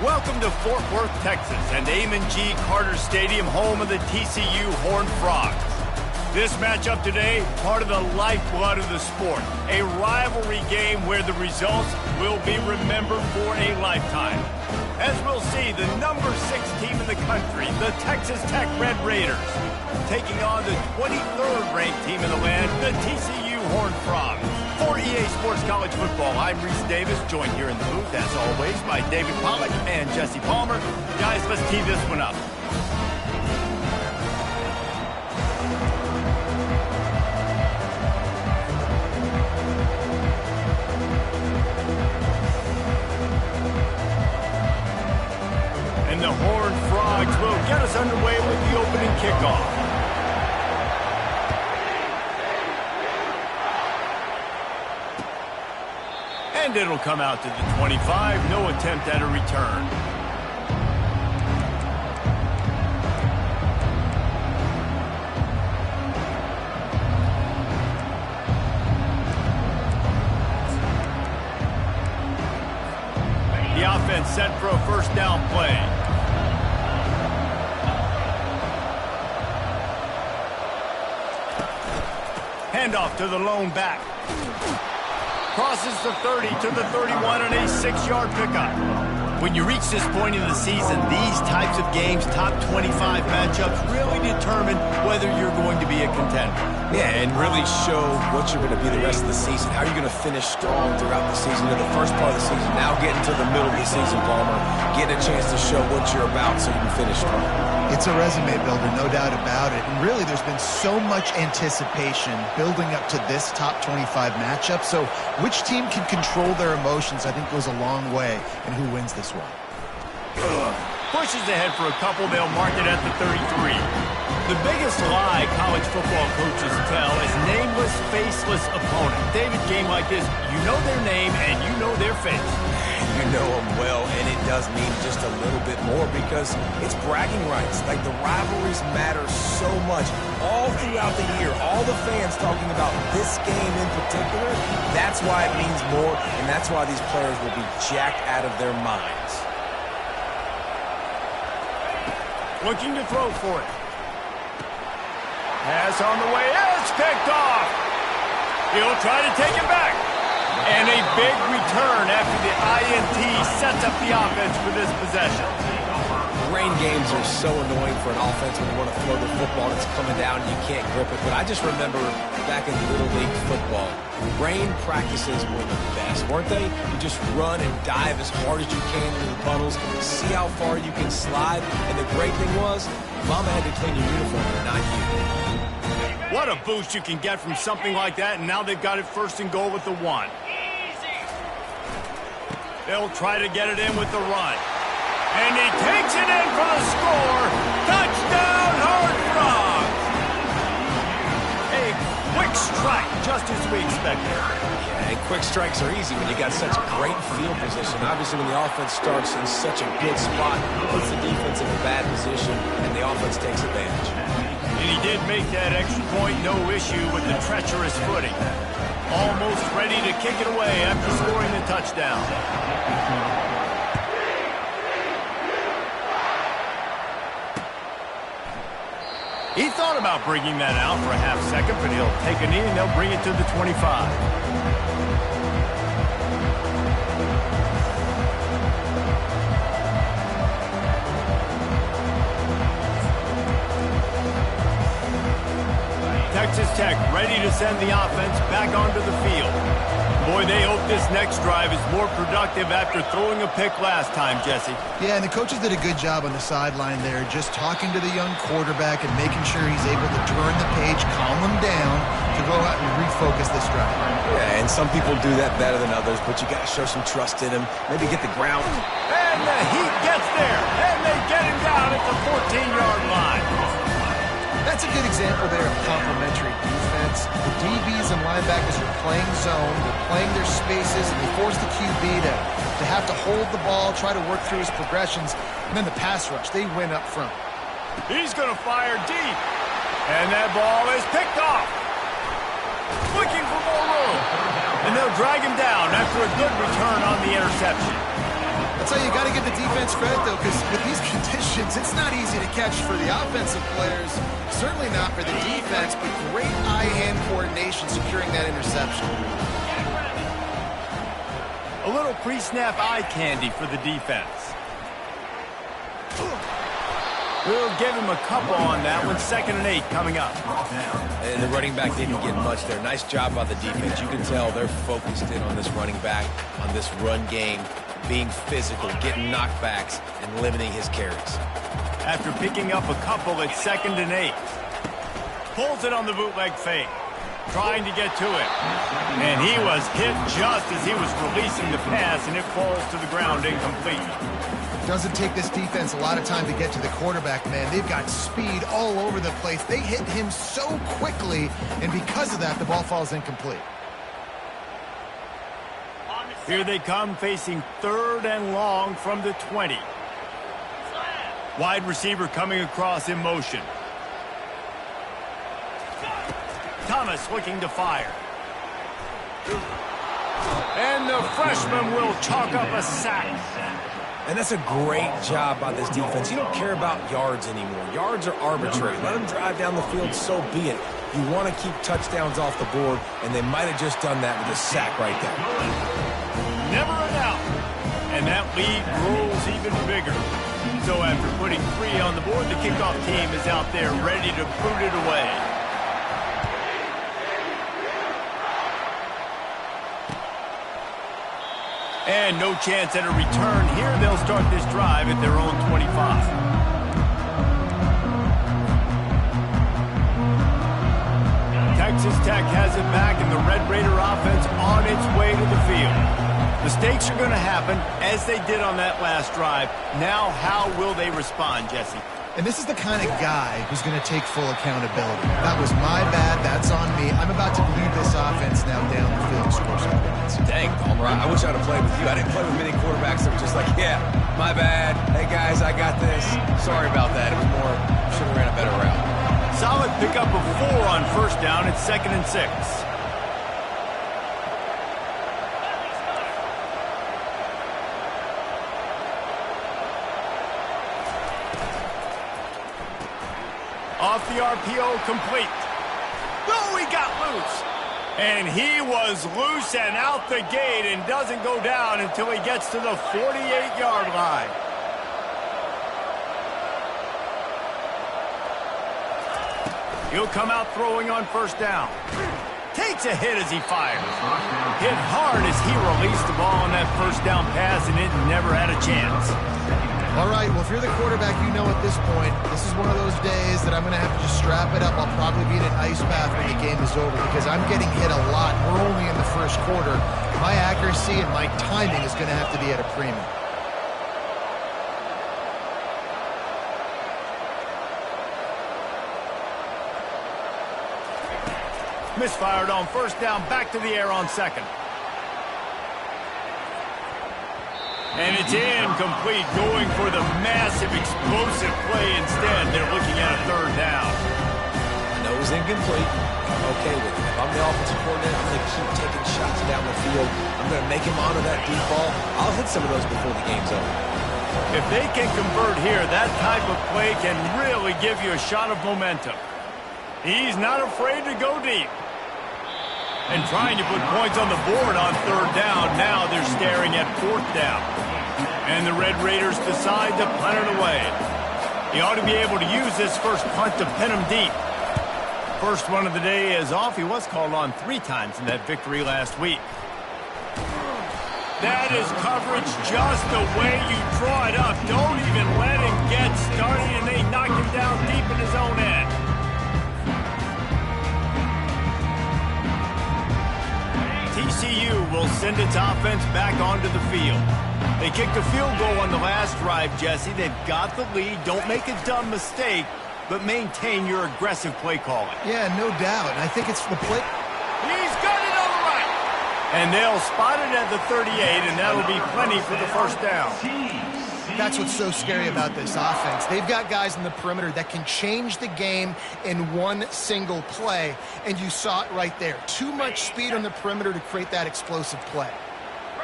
Welcome to Fort Worth, Texas, and Amon-G. Carter Stadium, home of the TCU Horned Frogs. This matchup today, part of the lifeblood of the sport. A rivalry game where the results will be remembered for a lifetime. As we'll see, the number 6 team in the country, the Texas Tech Red Raiders, taking on the 23rd ranked team in the land, the TCU Horned Frogs. For EA Sports College Football, I'm Reese Davis, joined here in the booth, as always, by David Pollack and Jesse Palmer. Guys, let's tee this one up. And the Horned Frogs will get us underway with the opening kickoff. And it'll come out to the 25. No attempt at a return. The offense set for a first down play. Handoff to the lone back. Crosses the 30 to the 31 and a 6-yard pickup. When you reach this point in the season, these types of games, top 25 matchups, really determine whether you're going to be a contender. Yeah, and really show what you're going to be the rest of the season. How are you going to finish strong throughout the season, to the first part of the season, now getting to the middle of the season, Palmer. Getting a chance to show what you're about so you can finish strong. It's a resume builder, no doubt about it. And really, there's been so much anticipation building up to this top 25 matchup. So which team can control their emotions, I think, goes a long way in who wins this one. Pushes ahead for a couple. They'll mark it at the 33. The biggest lie college football coaches tell is nameless, faceless opponent. David, game like this, you know their name and you know their face. You know them well, and it does mean just a little bit more because it's bragging rights. Like, the rivalries matter so much all throughout the year. All the fans talking about this game in particular, that's why it means more, and that's why these players will be jacked out of their minds. Looking to throw for it. Pass on the way. It's picked off. He'll try to take it back. And a big return after the INT sets up the offense for this possession. Rain games are so annoying for an offense when you want to throw the football and it's coming down and you can't grip it. But I just remember back in Little League football, rain practices were the best, weren't they? You just run and dive as hard as you can into the puddles, see how far you can slide. And the great thing was, Mama had to clean your uniform, not you. What a boost you can get from something like that, and now they've got it first and goal with the 1. They'll try to get it in with the run. And he takes it in for the score. Touchdown, Horned Frogs! A quick strike, just as we expected. Yeah, and quick strikes are easy when you got such great field position. Obviously, when the offense starts in such a good spot, it puts the defense in a bad position, and the offense takes advantage. And he did make that extra point, no issue with the treacherous footing. Almost ready to kick it away after scoring the touchdown. He thought about bringing that out for a half second, but he'll take a knee and they'll bring it to the 25. Texas Tech ready to send the offense back onto the field. Boy, they hope this next drive is more productive after throwing a pick last time, Jesse. Yeah, and the coaches did a good job on the sideline there, just talking to the young quarterback and making sure he's able to turn the page, calm him down, to go out and refocus this drive. Yeah, and some people do that better than others, but you got to show some trust in him. Maybe get the ground. And the heat gets there, and they get him down at the 14-yard line. That's a good example there of complementary defense. The DBs and linebackers are playing zone, they're playing their spaces, and they force the QB to have to hold the ball, try to work through his progressions, and then the pass rush, they win up front. He's going to fire deep, and that ball is picked off. Looking for more room, and they'll drag him down after a good return on the interception. That's how you got to give the defense credit, though, because with these conditions, it's not easy to catch for the offensive players. Certainly not for the defense, but great eye-hand coordination securing that interception. A little pre-snap eye candy for the defense. We'll give him a couple on that one. 2nd and 8 coming up. And the running back didn't get much there. Nice job by the defense. You can tell they're focused in on this running back, on this run game, being physical, getting knockbacks, and limiting his carries. After picking up a couple at 2nd and 8. Pulls it on the bootleg fake. Trying to get to it. And he was hit just as he was releasing the pass, and it falls to the ground incomplete. Doesn't take this defense a lot of time to get to the quarterback, man. They've got speed all over the place. They hit him so quickly, and because of that, the ball falls incomplete. Here they come, facing 3rd and long from the 20. Wide receiver coming across in motion. Thomas looking to fire. And the freshman will chalk up a sack. And that's a great job by this defense. You don't care about yards anymore. Yards are arbitrary. Let them drive down the field, so be it. You want to keep touchdowns off the board, and they might have just done that with a sack right there. Never an out. And that lead grows even bigger. So after putting 3 on the board, the kickoff team is out there ready to boot it away. And no chance at a return here. They'll start this drive at their own 25. Texas Tech has it back, and the Red Raider offense on its way to the field. Mistakes are going to happen, as they did on that last drive. Now, how will they respond, Jesse? And this is the kind of guy who's going to take full accountability. That was my bad. That's on me. I'm about to lead this offense now down the field and score some points. Dang, Palmer, I wish I'd have played with you. I didn't play with many quarterbacks that were just like, yeah, my bad. Hey, guys, I got this. Sorry about that. It was more, should have ran a better route. Solid pickup of 4 on 1st down at 2nd and 6. Off the RPO, complete. Oh, he got loose. And he was loose and out the gate and doesn't go down until he gets to the 48-yard line. He'll come out throwing on 1st down. Takes a hit as he fires. Hit hard as he released the ball on that 1st down pass, and it never had a chance. All right, well, if you're the quarterback, you know at this point, this is one of those days that I'm going to have to just strap it up. I'll probably be in an ice bath when the game is over because I'm getting hit a lot. We're only in the 1st quarter. My accuracy and my timing is going to have to be at a premium. Misfired on 1st down, back to the air on 2nd. And it's incomplete, going for the massive explosive play instead. They're looking at a 3rd down. I know it was incomplete. I'm okay with it. If I'm the offensive coordinator, I'm going to keep taking shots down the field. I'm going to make him honor that deep ball. I'll hit some of those before the game's over. If they can convert here, that type of play can really give you a shot of momentum. He's not afraid to go deep. And trying to put points on the board on 3rd down. Now they're staring at 4th down. And the Red Raiders decide to punt it away. He ought to be able to use this first punt to pin him deep. First one of the day is off. He was called on 3 times in that victory last week. That is coverage just the way you draw it up. Don't even let him get started, and they knock him down deep in his own end. TCU will send its offense back onto the field. They kicked a field goal on the last drive, Jesse. They've got the lead. Don't make a dumb mistake, but maintain your aggressive play calling. Yeah, no doubt. And I think it's the play. He's got it on the right. And they'll spot it at the 38, and that'll be plenty for the 1st down. That's what's so scary about this offense. They've got guys in the perimeter that can change the game in one single play, and you saw it right there. Too much speed on the perimeter to create that explosive play.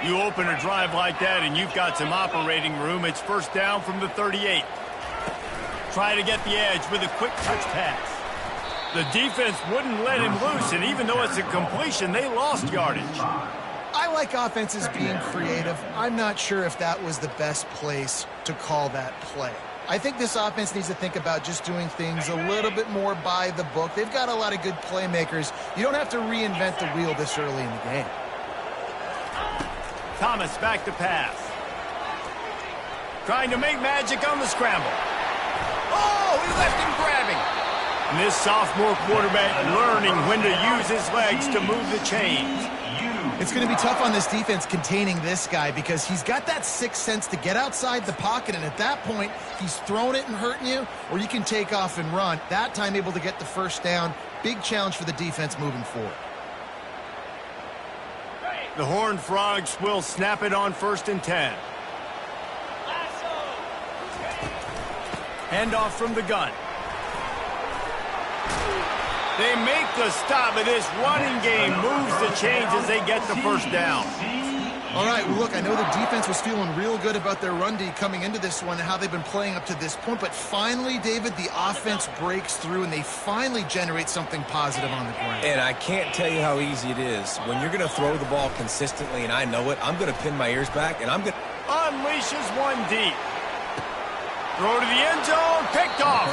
You open a drive like that and you've got some operating room. It's first down from the 38. Try to get the edge with a quick touch pass. The defense wouldn't let him loose, and even though it's a completion, they lost yardage. I like offenses being creative. I'm not sure if that was the best place to call that play. I think this offense needs to think about just doing things a little bit more by the book. They've got a lot of good playmakers. You don't have to reinvent the wheel this early in the game. Thomas back to pass. Trying to make magic on the scramble. Oh, he left him grabbing. And this sophomore quarterback learning when to use his legs to move the chains. It's going to be tough on this defense containing this guy because he's got that sixth sense to get outside the pocket, and at that point, he's throwing it and hurting you, or you can take off and run. That time able to get the first down. Big challenge for the defense moving forward. The Horned Frogs will snap it on 1st and 10. Handoff from the gun. They make the stop, but this running game moves the chains as they get the first down. All right, well, look, I know the defense was feeling real good about their run D coming into this one and how they've been playing up to this point, but finally, David, the offense breaks through and they finally generate something positive on the ground. And I can't tell you how easy it is. When you're going to throw the ball consistently, and I know it, I'm going to pin my ears back, and I'm going to... Unleashes one deep. Throw to the end zone, picked off.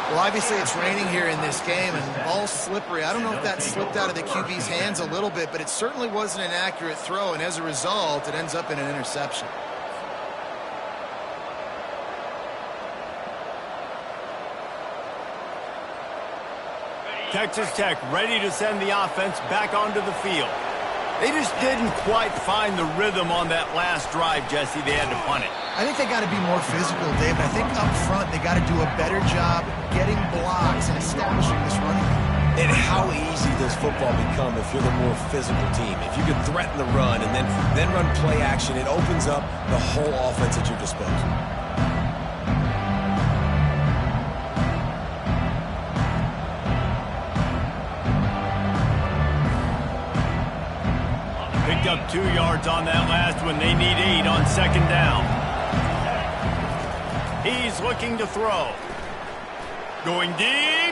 Well, obviously it's raining here in this game and ball's slippery. I don't know if that slipped out of the QB's hands a little bit, but it certainly wasn't an accurate throw, and as a result, it ends up in an interception. Texas Tech ready to send the offense back onto the field. They just didn't quite find the rhythm on that last drive, Jesse. They had to punt it. I think they got to be more physical, David. I think up front they got to do a better job getting blocks and establishing this running game. And how easy does football become if you're the more physical team? If you can threaten the run and then run play action, it opens up the whole offense at your disposal. Picked up 2 yards on that last one. They need 8 on 2nd down. He's looking to throw. Going deep.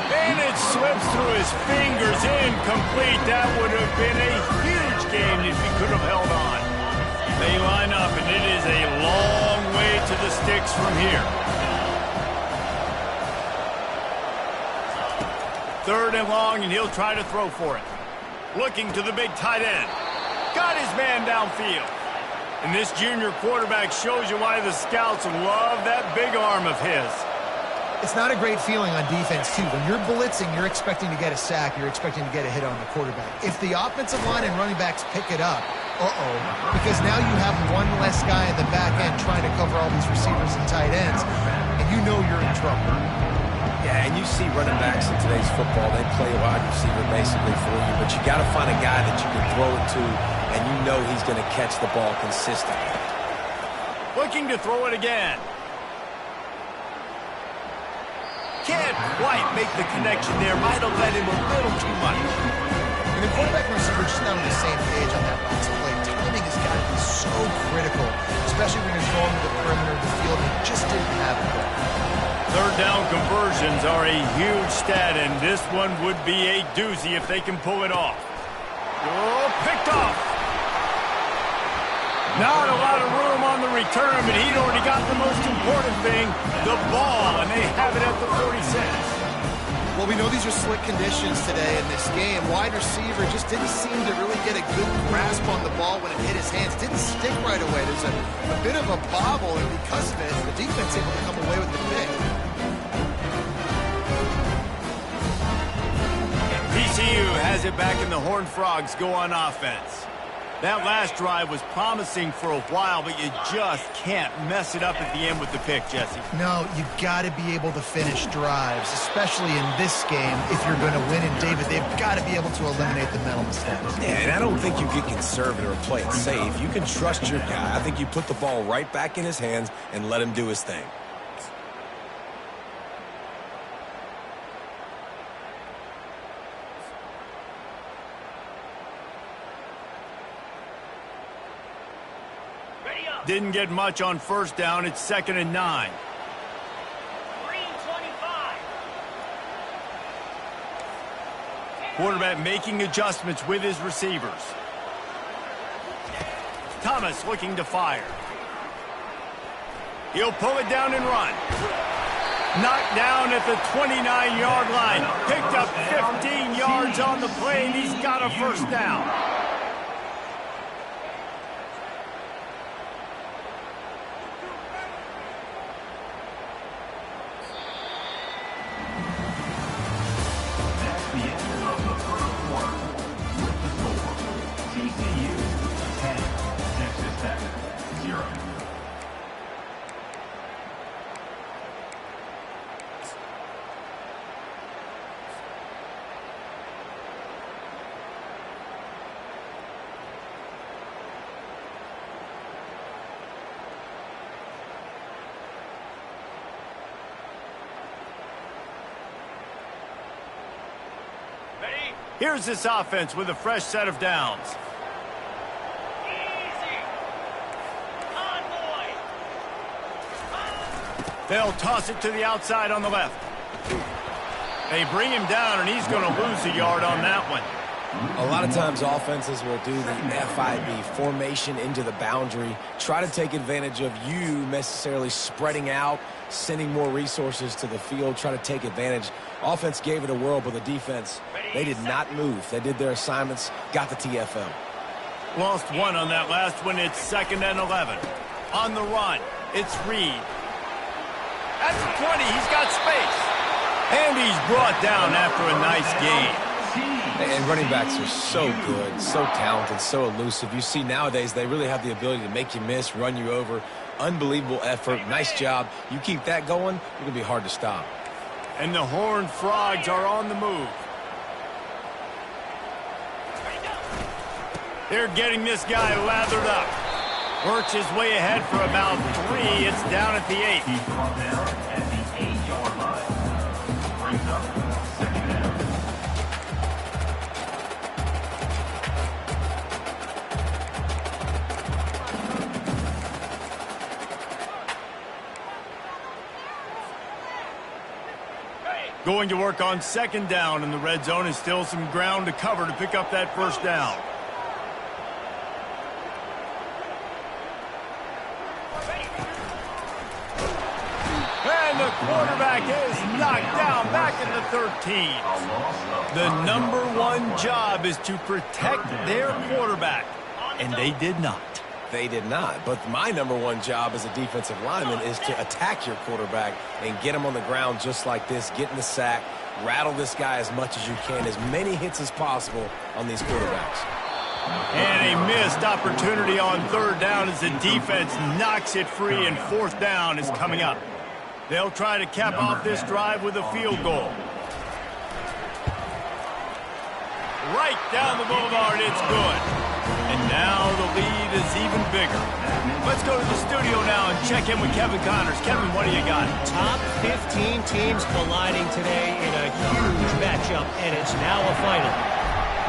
And it slips through his fingers. Incomplete. That would have been a huge game if he could have held on. They line up, and it is a long way to the sticks from here. 3rd and long, and he'll try to throw for it. Looking to the big tight end. Got his man downfield. And this junior quarterback shows you why the scouts love that big arm of his. It's not a great feeling on defense, too. When you're blitzing, you're expecting to get a sack. You're expecting to get a hit on the quarterback. If the offensive line and running backs pick it up, because now you have one less guy in the back end trying to cover all these receivers and tight ends, and you know you're in trouble. Yeah, and you see running backs in today's football, they play a wide receiver basically for you, but you got to find a guy that you can throw it to, and you know he's going to catch the ball consistently. Looking to throw it again. Can't quite make the connection there. Might have led him a little too much. And the quarterback and receiver just not on the same page on that last play. Timing has got to be so critical, especially when you're going to the perimeter of the field. He just didn't have it there. 3rd down conversions are a huge stat, and this one would be a doozy if they can pull it off. Oh, picked off. Not a lot of room on the return, but he'd already got the most important thing, the ball, and they have it at the 46. Well, we know these are slick conditions today in this game. Wide receiver just didn't seem to really get a good grasp on the ball when it hit his hands. Didn't stick right away. There's a bit of a bobble, and because of it, the defense able to come away with the pick. TCU has it back, and the Horned Frogs go on offense. That last drive was promising for a while, but you just can't mess it up at the end with the pick, Jesse. No, you got to be able to finish drives, especially in this game if you're going to win. And, David, they've got to be able to eliminate the mental mistakes. Yeah, and I don't think you get conservative or play it safe. You can trust your guy. I think you put the ball right back in his hands and let him do his thing. Didn't get much on first down. It's 2nd and 9. Quarterback making adjustments with his receivers. Thomas looking to fire. He'll pull it down and run. Knocked down at the 29-yard line. Picked up 15 yards on the play, and he's got a first down. That's the end of the first quarter. With the score, TCU 10, Texas Tech 0. Here's this offense with a fresh set of downs. They'll toss it to the outside on the left. They bring him down, and he's going to lose a yard on that one. A lot of times offenses will do the FIB, formation into the boundary, try to take advantage of you necessarily spreading out, sending more resources to the field, try to take advantage. Offense gave it a whirl, but the defense, they did not move. They did their assignments, got the TFL. Lost one on that last one. It's 2nd and 11. On the run, it's Reed. At the 20, he's got space. And he's brought down after a nice game. And running backs are so good, so talented, so elusive. You see nowadays they really have the ability to make you miss, run you over. Unbelievable effort. Nice job. You keep that going, you're going to be hard to stop. And the Horned Frogs are on the move. They're getting this guy lathered up. Works his way ahead for about 3. It's down at the 8. He's brought down at the 8-yard line. Brings up 2nd down. Going to work on 2nd down in the red zone, and still some ground to cover to pick up that first down. And the quarterback is knocked down back at the 13. The number one job is to protect their quarterback, and they did not. They did not. But my number one job as a defensive lineman is to attack your quarterback and get him on the ground just like this, get in the sack, rattle this guy as much as you can, as many hits as possible on these quarterbacks. And a missed opportunity on 3rd down as the defense knocks it free, and 4th down is coming up. They'll try to cap off this drive with a field goal. Right down the boulevard, it's good. And now the lead is even bigger. Let's go to the studio now and check in with Kevin Connors. Kevin, what do you got? Top 15 teams colliding today in a huge matchup, and it's now a final.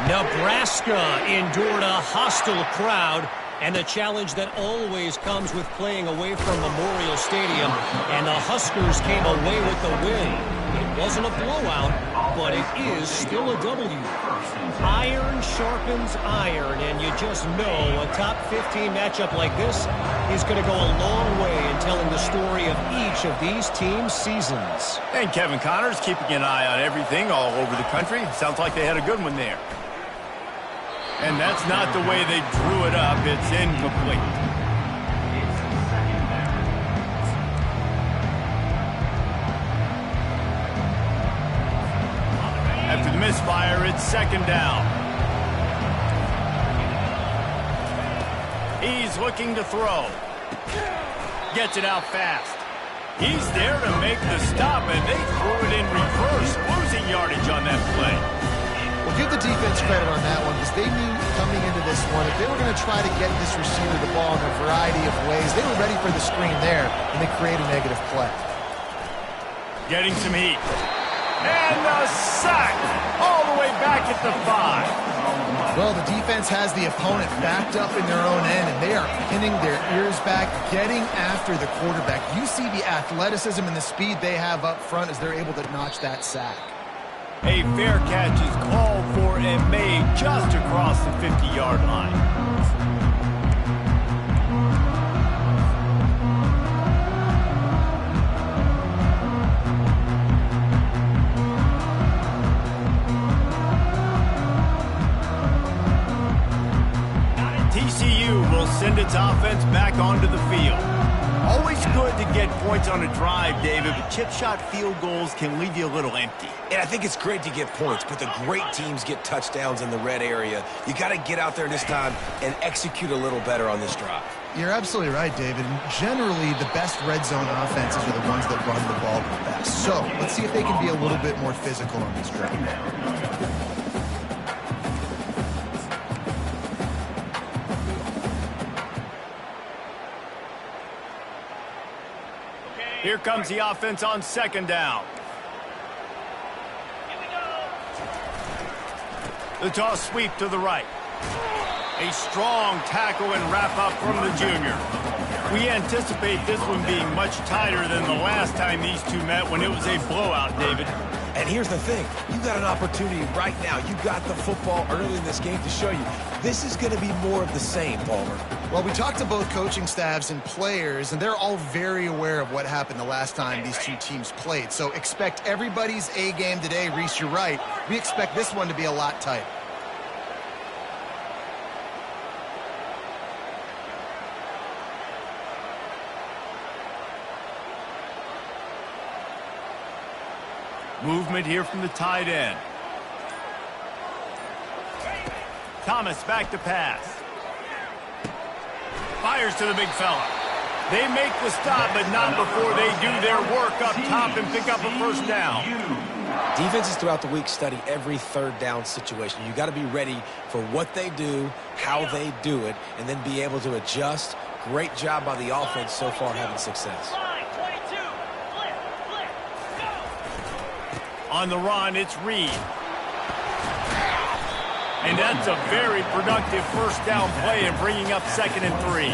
Nebraska endured a hostile crowd, and the challenge that always comes with playing away from Memorial Stadium, and the Huskers came away with the win. It wasn't a blowout, but it is still a W. Iron sharpens iron, and you just know a top 15 matchup like this is going to go a long way in telling the story of each of these teams' seasons. And Kevin Connors keeping an eye on everything all over the country. Sounds like they had a good one there. And that's not the way they drew it up. It's incomplete. After the misfire, it's 2nd down. He's looking to throw. Gets it out fast. He's there to make the stop, and they threw it in reverse, losing yardage on that play. Well, give the defense credit on that one, because they knew coming into this one, if they were going to try to get this receiver the ball in a variety of ways, they were ready for the screen there, and they create a negative play. Getting some heat. And a sack all the way back at the 5. Well, the defense has the opponent backed up in their own end, and they are pinning their ears back, getting after the quarterback. You see the athleticism and the speed they have up front as they're able to notch that sack. A fair catch is called for and made just across the 50-yard line. TCU will send its offense back onto the field. Always good to get points on a drive, David, but chip shot field goals can leave you a little empty. And I think it's great to get points, but the great teams get touchdowns in the red area. You got to get out there this time and execute a little better on this drive. You're absolutely right, David. And generally, the best red zone offenses are the ones that run the ball the best. So let's see if they can be a little bit more physical on this drive. Here comes the offense on second down. The toss sweep to the right. A strong tackle and wrap up from the junior. We anticipate this one being much tighter than the last time these two met when it was a blowout, David. And here's the thing. You got an opportunity right now. You got the football early in this game to show you. This is going to be more of the same, Palmer. Well, we talked to both coaching staffs and players, and they're all very aware of what happened the last time these two teams played. So expect everybody's A game today. Reese, you're right. We expect this one to be a lot tighter. Movement here from the tight end. Thomas back to pass. Fires to the big fella. They make the stop, but not before they do their work up top and pick up a first down. Defenses throughout the week study every third down situation. You got to be ready for what they do, how they do it, and then be able to adjust. Great job by the offense so far having success. On the run, it's Reed. And that's a very productive first down play and bringing up 2nd and 3.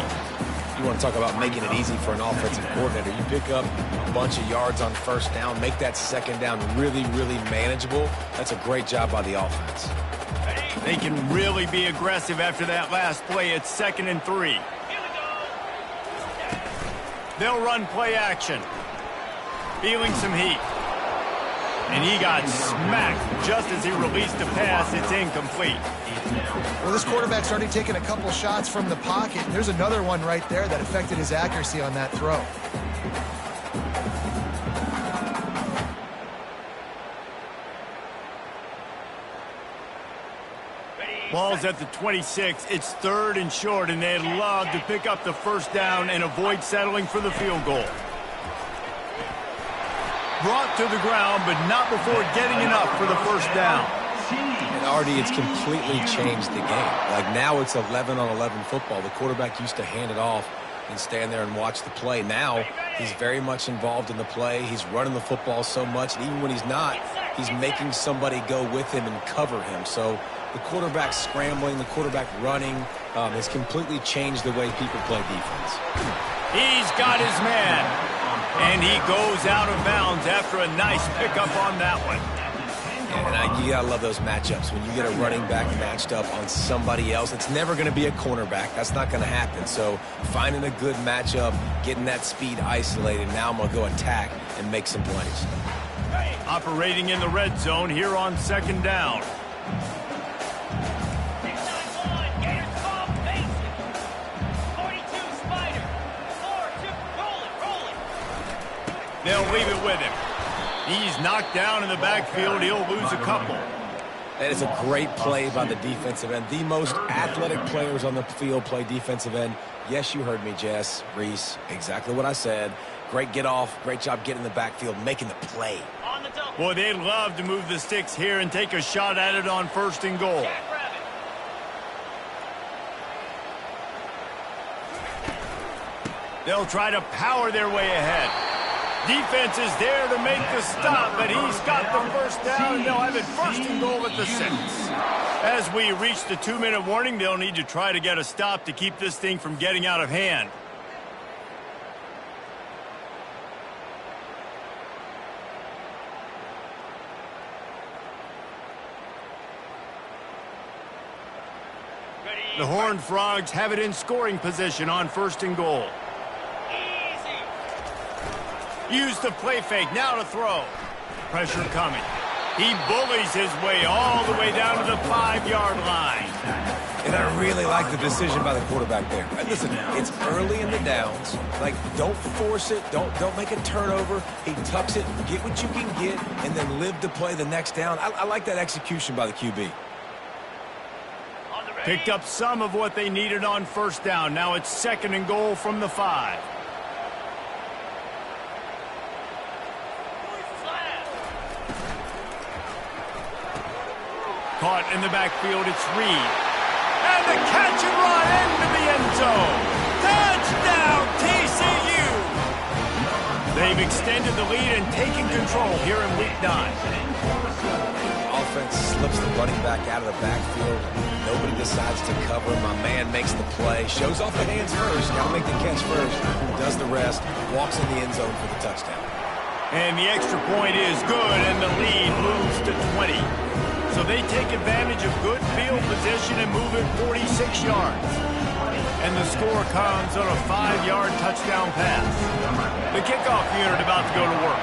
You want to talk about making it easy for an offensive coordinator. You pick up a bunch of yards on first down, make that second down really, really manageable. That's a great job by the offense. They can really be aggressive after that last play. It's 2nd and 3. They'll run play action. Feeling some heat. And he got smacked just as he released the pass. It's incomplete. Well, this quarterback's already taken a couple shots from the pocket. And there's another one right there that affected his accuracy on that throw. Ball's at the 26. It's 3rd and short, and they'd love to pick up the first down and avoid settling for the field goal. Brought to the ground, but not before getting enough for the first down. And Artie, it's completely changed the game. Like now it's 11-on-11 football. The quarterback used to hand it off and stand there and watch the play. Now he's very much involved in the play. He's running the football so much, and even when he's not, he's making somebody go with him and cover him. So the quarterback scrambling, the quarterback running has completely changed the way people play defense. He's got his man. And he goes out of bounds after a nice pickup on that one. And you got to love those matchups. When you get a running back matched up on somebody else, it's never going to be a cornerback. That's not going to happen. So finding a good matchup, getting that speed isolated, now I'm going to go attack and make some plays. Operating in the red zone here on 2nd down. They'll leave it with him. He's knocked down in the backfield. He'll lose a couple. That is a great play by the defensive end. The most athletic players on the field play defensive end. Yes, you heard me, Jess, Reese. Exactly what I said. Great get off. Great job getting in the backfield, making the play. Boy, they'd love to move the sticks here and take a shot at it on 1st and goal. They'll try to power their way ahead. Defense is there to make the stop, but he's got the first down, and they'll have it 1st and goal at the 6. As we reach the 2-minute warning, they'll need to try to get a stop to keep this thing from getting out of hand. The Horned Frogs have it in scoring position on 1st and goal. Use the play fake, now to throw. Pressure coming. He bullies his way all the way down to the 5-yard line. And I really like the decision by the quarterback there. Listen, it's early in the downs. Like, don't force it. Don't make a turnover. He tucks it, get what you can get, and then live to play the next down. I like that execution by the QB. Picked up some of what they needed on 1st down. Now it's 2nd and goal from the 5. Caught in the backfield, it's Reed. And the catch and run into the end zone. Touchdown, TCU! They've extended the lead and taken control here in Week 9. Offense slips the running back out of the backfield. Nobody decides to cover. My man makes the play. Shows off the hands first. Got to make the catch first. Does the rest. Walks in the end zone for the touchdown. And the extra point is good, and the lead moves to 20. So they take advantage of good field position and move it 46 yards. And the score comes on a 5-yard touchdown pass. The kickoff unit about to go to work.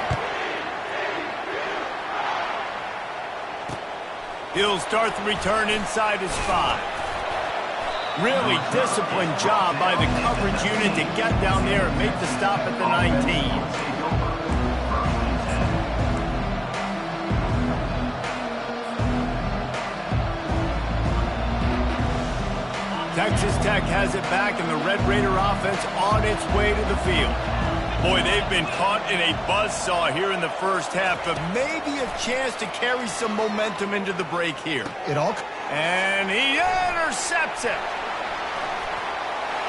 He'll start the return inside his 5. Really disciplined job by the coverage unit to get down there and make the stop at the 19. Texas Tech has it back, and the Red Raider offense on its way to the field. Boy, they've been caught in a buzzsaw here in the first half, but maybe a chance to carry some momentum into the break here. And he intercepts it.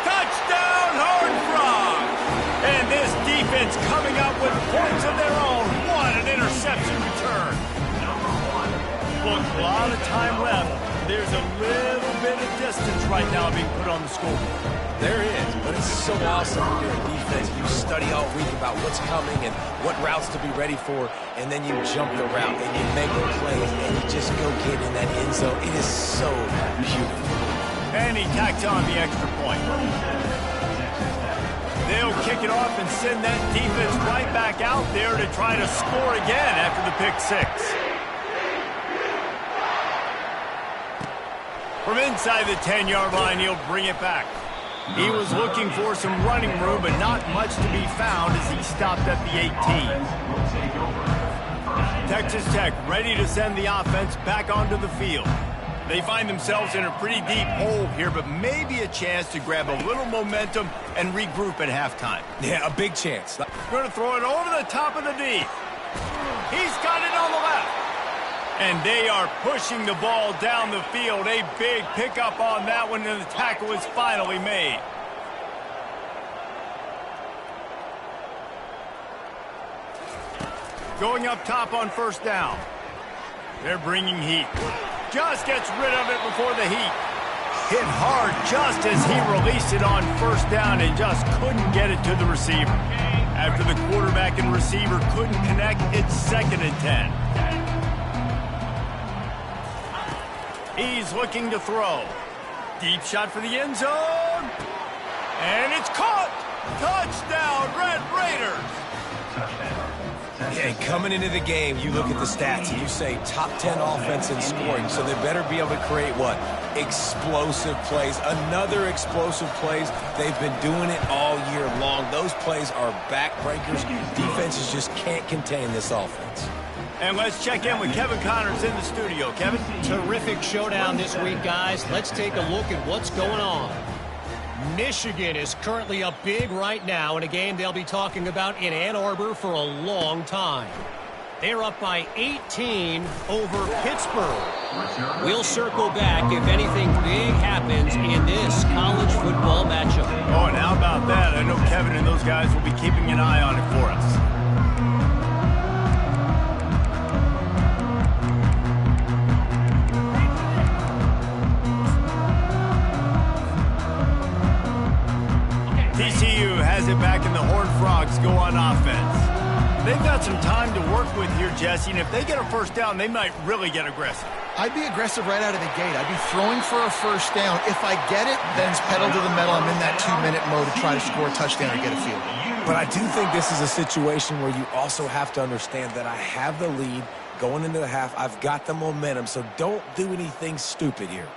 Touchdown, Horned Frogs! And this defense coming up with points of their own. What an interception return. Look, a lot of time left. There's a little bit of distance right now being put on the scoreboard. There is, but it's so awesome when you're a defense. You study all week about what's coming and what routes to be ready for, and then you jump the route and you make the plays and you just go get in that end zone. It is so beautiful. And he tacks on the extra point. They'll kick it off and send that defense right back out there to try to score again after the pick 6. From inside the 10-yard line, he'll bring it back. He was looking for some running room, but not much to be found as he stopped at the 18. Texas Tech ready to send the offense back onto the field. They find themselves in a pretty deep hole here, but maybe a chance to grab a little momentum and regroup at halftime. Yeah, a big chance. Going to throw it over the top of the D. He's got it on the left. And they are pushing the ball down the field. A big pickup on that one, and the tackle is finally made. Going up top on 1st down. They're bringing heat. Just gets rid of it before the heat. Hit hard just as he released it on 1st down and just couldn't get it to the receiver. After the quarterback and receiver couldn't connect, it's 2nd and 10. He's looking to throw. Deep shot for the end zone. And it's caught. Touchdown, Red Raiders. Yeah, coming into the game, you look at the stats and you say top 10 offense in scoring, so they better be able to create what? Explosive plays. Another explosive plays. They've been doing it all year long. Those plays are backbreakers. Defenses just can't contain this offense. And let's check in with Kevin Connors in the studio. Kevin? Terrific showdown this week, guys. Let's take a look at what's going on. Michigan is currently up big right now in a game they'll be talking about in Ann Arbor for a long time. They're up by 18 over Pittsburgh. We'll circle back if anything big happens in this college football matchup. Oh, and how about that? I know Kevin and those guys will be keeping an eye on it for us. go on offense. They've got some time to work with here, Jesse, and if they get a first down, they might really get aggressive. I'd be aggressive right out of the gate. I'd be throwing for a first down. If I get it, then it's pedal to the metal. I'm in that 2-minute mode to try to score a touchdown or get a field. But I do think this is a situation where you also have to understand that I have the lead going into the half. I've got the momentum, so don't do anything stupid here.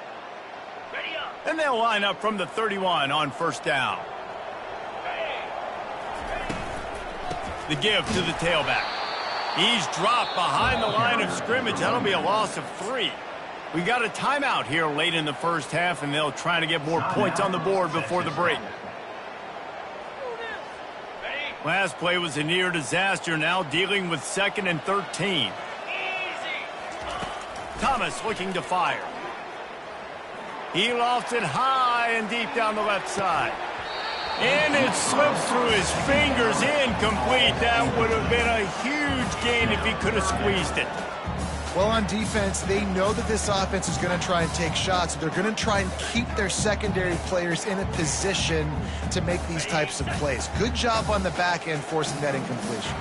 And they'll line up from the 31 on first down. The give to the tailback. He's dropped behind the line of scrimmage. That'll be a loss of 3. We got a timeout here late in the first half, and they'll try to get more points on the board before the break. Last play was a near disaster, now dealing with 2nd and 13. Thomas looking to fire. He lofts it high and deep down the left side. And it slips through his fingers, incomplete. That would have been a huge gain if he could have squeezed it. Well, on defense, they know that this offense is going to try and take shots. They're going to try and keep their secondary players in a position to make these types of plays. Good job on the back end forcing that incompletion.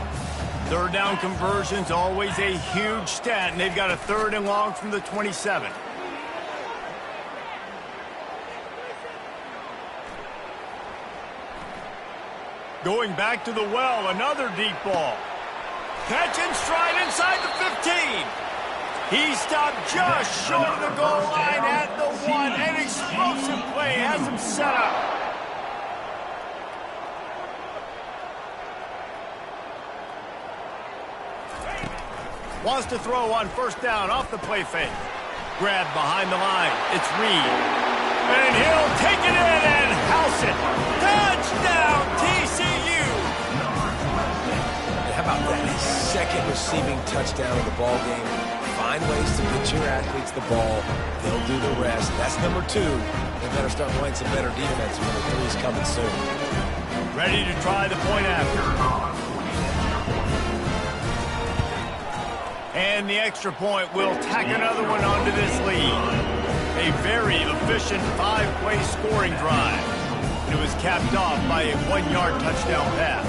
Third down conversion's always a huge stat, and they've got a 3rd and long from the 27. Going back to the well, another deep ball. Catch and stride inside the 15. He stopped just short of the goal line at the 1. An explosive play has him set up. Wants to throw on first down off the play fake. Grab behind the line. It's Reed. And he'll take it in and house it. Touchdown, TCU! How about that? His 2nd receiving touchdown of the ball game. Find ways to get your athletes the ball. They'll do the rest. That's number 2. They better start playing some better defense when the 3's coming soon. Ready to try the point after. And the extra point will tack another one onto this lead. A very efficient 5-play scoring drive. And it was capped off by a 1-yard touchdown pass.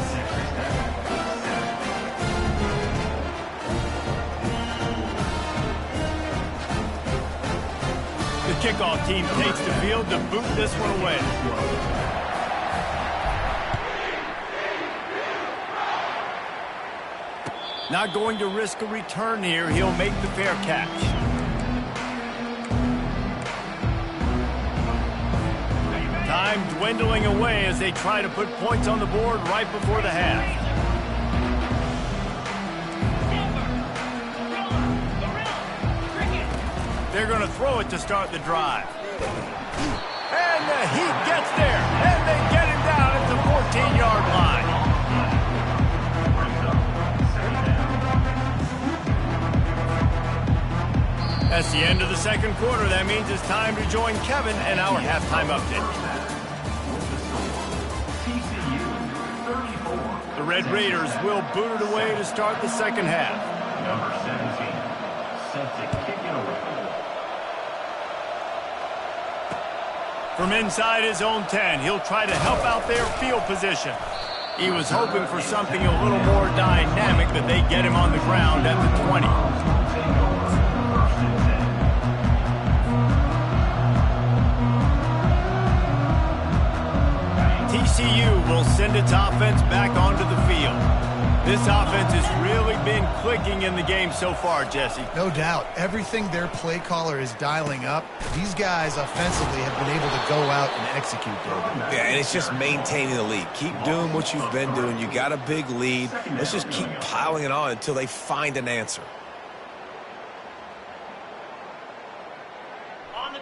The kickoff team takes the field to boot this one away. Not going to risk a return here. He'll make the fair catch. Time dwindling away as they try to put points on the board right before the half. They're going to throw it to start the drive. And the Heat gets there. And they get him down at the 14-yard line. That's the end of the second quarter. That means it's time to join Kevin and our halftime update. The Red Raiders will boot it away to start the second half. Number 17, set to kick it away. From inside his own 10, he'll try to help out their field position. He was hoping for something a little more dynamic, but they get him on the ground at the 20. TCU will send its offense back onto the field. This offense has really been clicking in the game so far, Jesse. No doubt. Everything their play caller is dialing up, these guys offensively have been able to go out and execute, David. Yeah, and it's just maintaining the lead. Keep doing what you've been doing. You got a big lead. Let's just keep piling it on until they find an answer.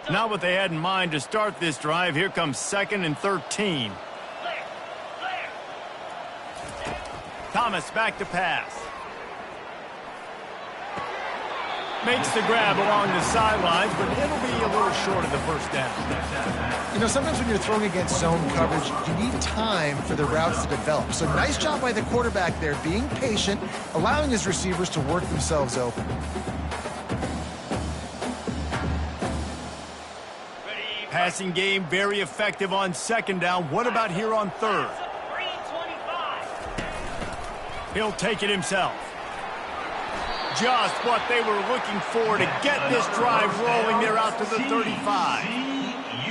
Not what they had in mind to start this drive. Here comes 2nd and 13. Thomas back to pass. Makes the grab along the sidelines, but it'll be a little short of the first down. You know, sometimes when you're throwing against zone coverage, you need time for the routes to develop. So nice job by the quarterback there, being patient, allowing his receivers to work themselves open. Passing game very effective on 2nd down. What about here on 3rd? He'll take it himself. Just what they were looking for to get this drive rolling. They're out to the 35.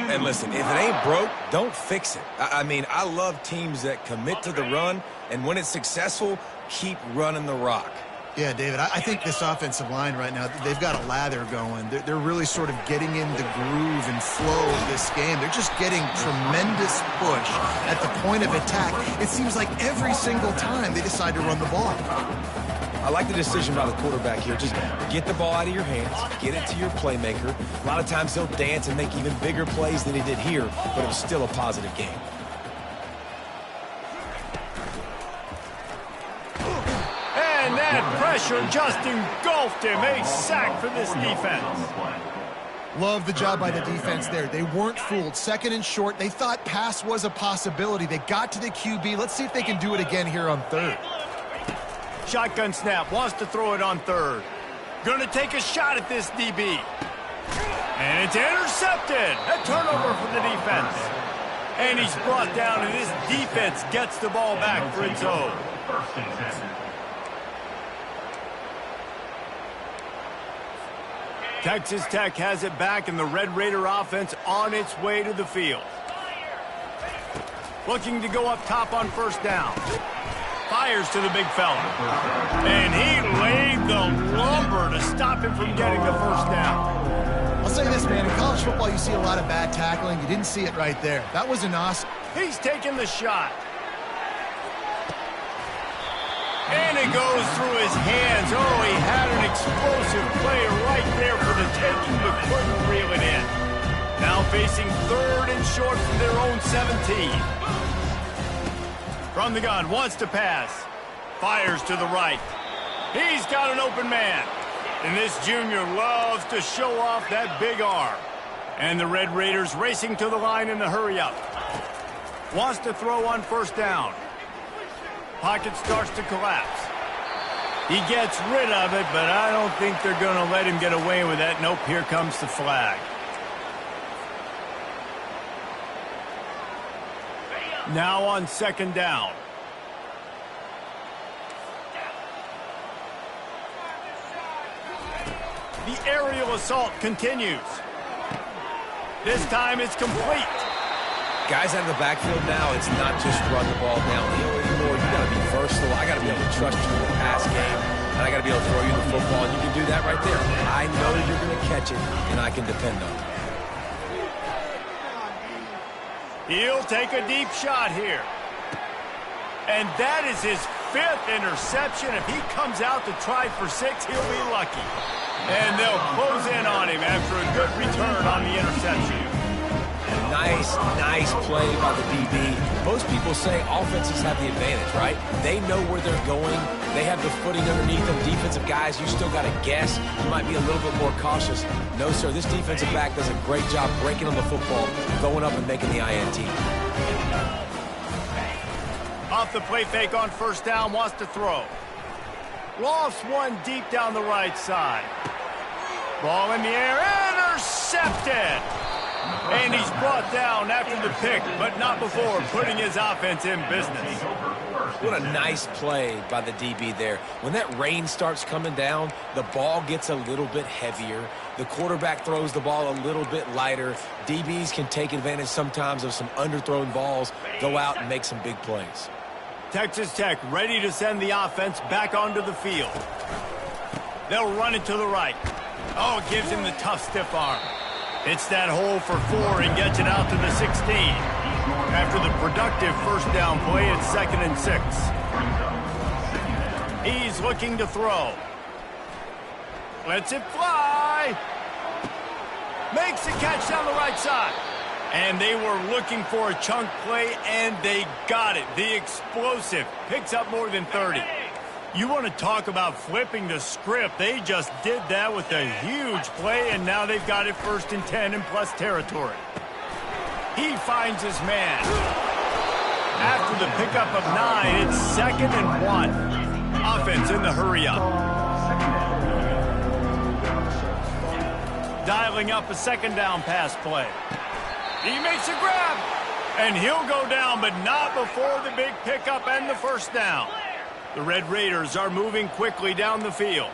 And listen, if it ain't broke, don't fix it. I mean, I love teams that commit to the run, and when it's successful, keep running the rock. Yeah, David, I think this offensive line right now, they've got a lather going. They're really sort of getting in the groove and flow of this game. They're just getting tremendous push at the point of attack. It seems like every single time they decide to run the ball. I like the decision by the quarterback here. Just get the ball out of your hands, get it to your playmaker. A lot of times he'll dance and make even bigger plays than he did here, but it was still a positive game. And that pressure just engulfed him. A sack for this defense. Love the job by the defense there. They weren't fooled. Second and short. They thought pass was a possibility. They got to the QB. Let's see if they can do it again here on third. Shotgun snap. Wants to throw it on third. Going to take a shot at this DB. And it's intercepted. A turnover for the defense. And he's brought down, and this defense gets the ball back for its own. Texas Tech has it back, and the Red Raider offense on its way to the field. Looking to go up top on first down. Fires to the big fella. And he laid the lumber to stop him from getting the first down. I'll say this, man. In college football, you see a lot of bad tackling. You didn't see it right there. That was an awesome. He's taking the shot. And it goes through his hands. Oh, he had an explosive play right there for the taking, but couldn't reel it in. Now facing third and short from their own 17. From the gun, wants to pass. Fires to the right. He's got an open man. And this junior loves to show off that big arm. And the Red Raiders racing to the line in the hurry-up. Wants to throw on first down. Pocket starts to collapse. He gets rid of it, but I don't think they're going to let him get away with that. Nope, here comes the flag. Now on second down. The aerial assault continues. This time it's complete. Guys out of the backfield now, it's not just run the ball downhill anymore. You got to be versatile. I got to be able to trust you in the pass game, and I got to be able to throw you the football, and you can do that right there. I know you're going to catch it, and I can depend on it. He'll take a deep shot here. And that is his 5th interception. If he comes out to try for 6, he'll be lucky. And they'll close in on him after a good return on the interception. Nice play by the DB. Most people say offenses have the advantage, right? They know where they're going. They have the footing underneath them. Defensive guys, you still got to guess. You might be a little bit more cautious. No, sir, this defensive back does a great job breaking on the football, going up and making the INT. Off the play fake on first down, wants to throw. Lofts one deep down the right side. Ball in the air, intercepted! And he's brought down after the pick, but not before putting his offense in business. What a nice play by the DB there. When that rain starts coming down, the ball gets a little bit heavier. The quarterback throws the ball a little bit lighter. DBs can take advantage sometimes of some underthrown balls, go out and make some big plays. Texas Tech ready to send the offense back onto the field. They'll run it to the right. Oh, it gives him the tough, stiff arm. It's that hole for 4 and gets it out to the 16. After the productive first down play, it's 2nd and 6. He's looking to throw. Lets it fly. Makes the catch down the right side. And they were looking for a chunk play, and they got it. The explosive picks up more than 30. You want to talk about flipping the script. They just did that with a huge play, and now they've got it 1st and 10 in plus territory. He finds his man. After the pickup of 9, it's 2nd and 1. Offense in the hurry-up. Dialing up a 2nd down pass play. He makes a grab, and he'll go down, but not before the big pickup and the first down. The Red Raiders are moving quickly down the field.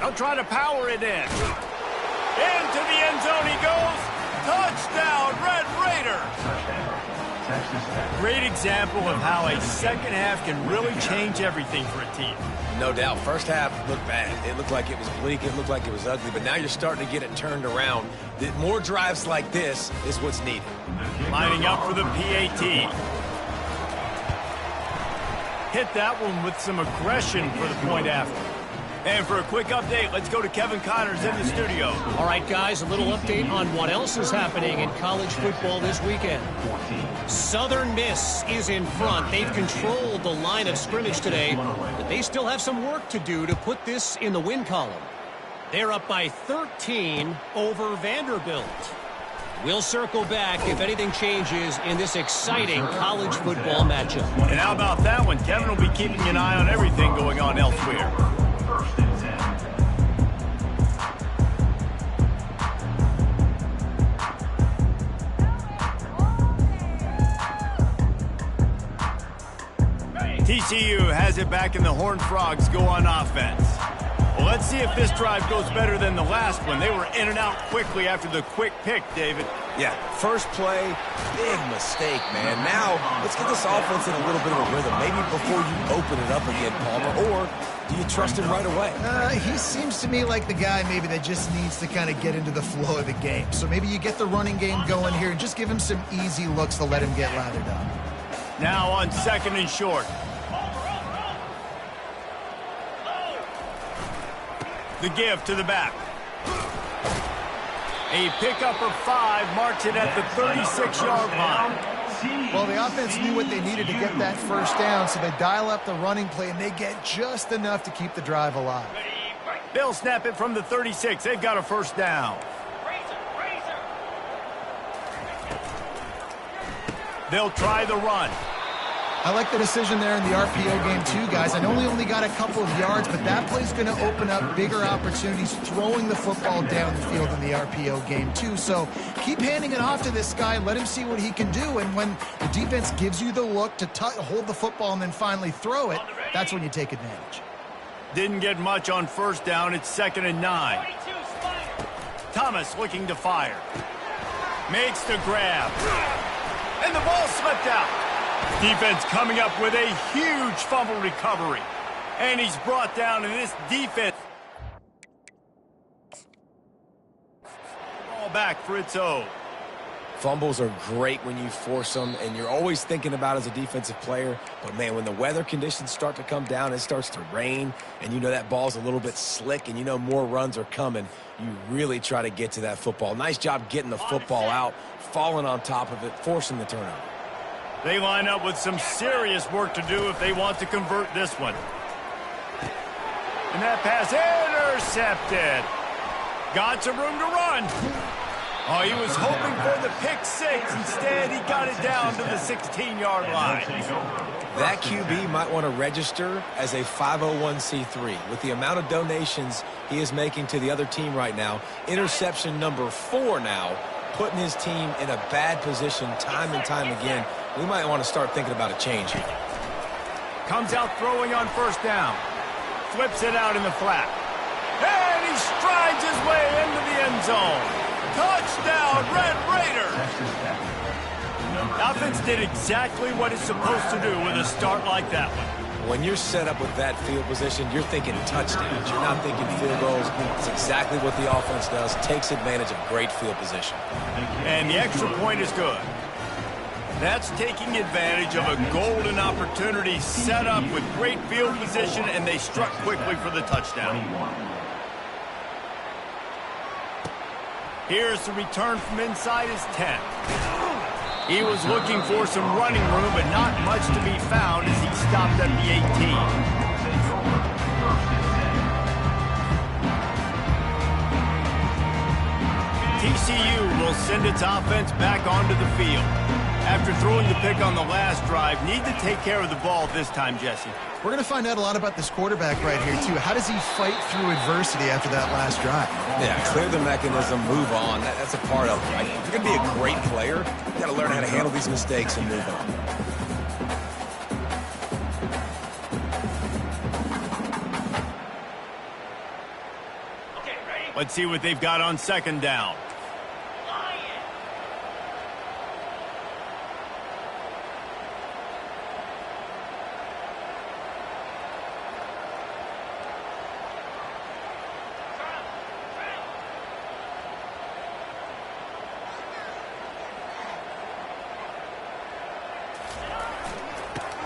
They'll try to power it in. Into the end zone he goes. Touchdown, Red Raiders! Great example of how a second half can really change everything for a team. No doubt. First half looked bad. It looked like it was bleak. It looked like it was ugly. But now you're starting to get it turned around. More drives like this is what's needed. Lining up for the PAT. Hit that one with some aggression for the point after. And for a quick update, let's go to Kevin Connors in the studio. All right, guys, a little update on what else is happening in college football this weekend. Southern Miss is in front. They've controlled the line of scrimmage today, but they still have some work to do to put this in the win column. They're up by 13 over Vanderbilt. We'll circle back if anything changes in this exciting college football matchup. And how about that one? Kevin will be keeping an eye on everything going on elsewhere. First and 10. TCU has it back and the Horned Frogs go on offense. Well, let's see if this drive goes better than the last one. They were in and out quickly after the quick pick, David. Yeah, first play, big mistake, man. Now, let's get this offense in a little bit of a rhythm. Maybe before you open it up again, Palmer, or do you trust him right away? He seems to me like the guy maybe that just needs to kind of get into the flow of the game. So maybe you get the running game going here and just give him some easy looks to let him get lathered up. Now on second and short. The give to the back. A pickup of 5 marks it at the 36-yard line. Well, the offense knew what they needed to get that first down, so they dial up the running play, and they get just enough to keep the drive alive. They'll snap it from the 36. They've got a first down. They'll try the run. I like the decision there in the RPO game too, guys. I know we only got a couple of yards, but that play's going to open up bigger opportunities throwing the football down the field in the RPO game too. So keep handing it off to this guy. Let him see what he can do. And when the defense gives you the look to hold the football and then finally throw it, that's when you take advantage. Didn't get much on first down. It's 2nd and 9. Thomas looking to fire. Makes the grab. And the ball slipped out. Defense coming up with a huge fumble recovery. And he's brought down in this defense. Ball back for its own. Fumbles are great when you force them, and you're always thinking about as a defensive player. But, man, when the weather conditions start to come down, it starts to rain, and you know that ball's a little bit slick, and you know more runs are coming, you really try to get to that football. Nice job getting the football out, falling on top of it, forcing the turnover. They line up with some serious work to do if they want to convert this one. And that pass intercepted. Got some room to run. Oh, he was hoping for the pick six. Instead, he got it down to the 16-yard line. That QB might want to register as a 501c3. With the amount of donations he is making to the other team right now, interception number 4 now, putting his team in a bad position time and time again. We might want to start thinking about a change here. Comes out throwing on first down. Flips it out in the flat. And he strides his way into the end zone. Touchdown, Red Raiders! The offense did exactly what it's supposed to do with a start like that one. When you're set up with that field position, you're thinking touchdowns. You're not thinking field goals. It's exactly what the offense does. Takes advantage of great field position. And the extra point is good. That's taking advantage of a golden opportunity set up with great field position, and they struck quickly for the touchdown. Here's the return from inside his 10. He was looking for some running room, but not much to be found as he stopped at the 18. TCU will send its offense back onto the field. After throwing the pick on the last drive, need to take care of the ball this time, Jesse. We're going to find out a lot about this quarterback right here, too. How does he fight through adversity after that last drive? Yeah, clear the mechanism, move on. That's a part of it, right? If you're going to be a great player, you got to learn how to handle these mistakes and move on. Okay, ready? Let's see what they've got on second down.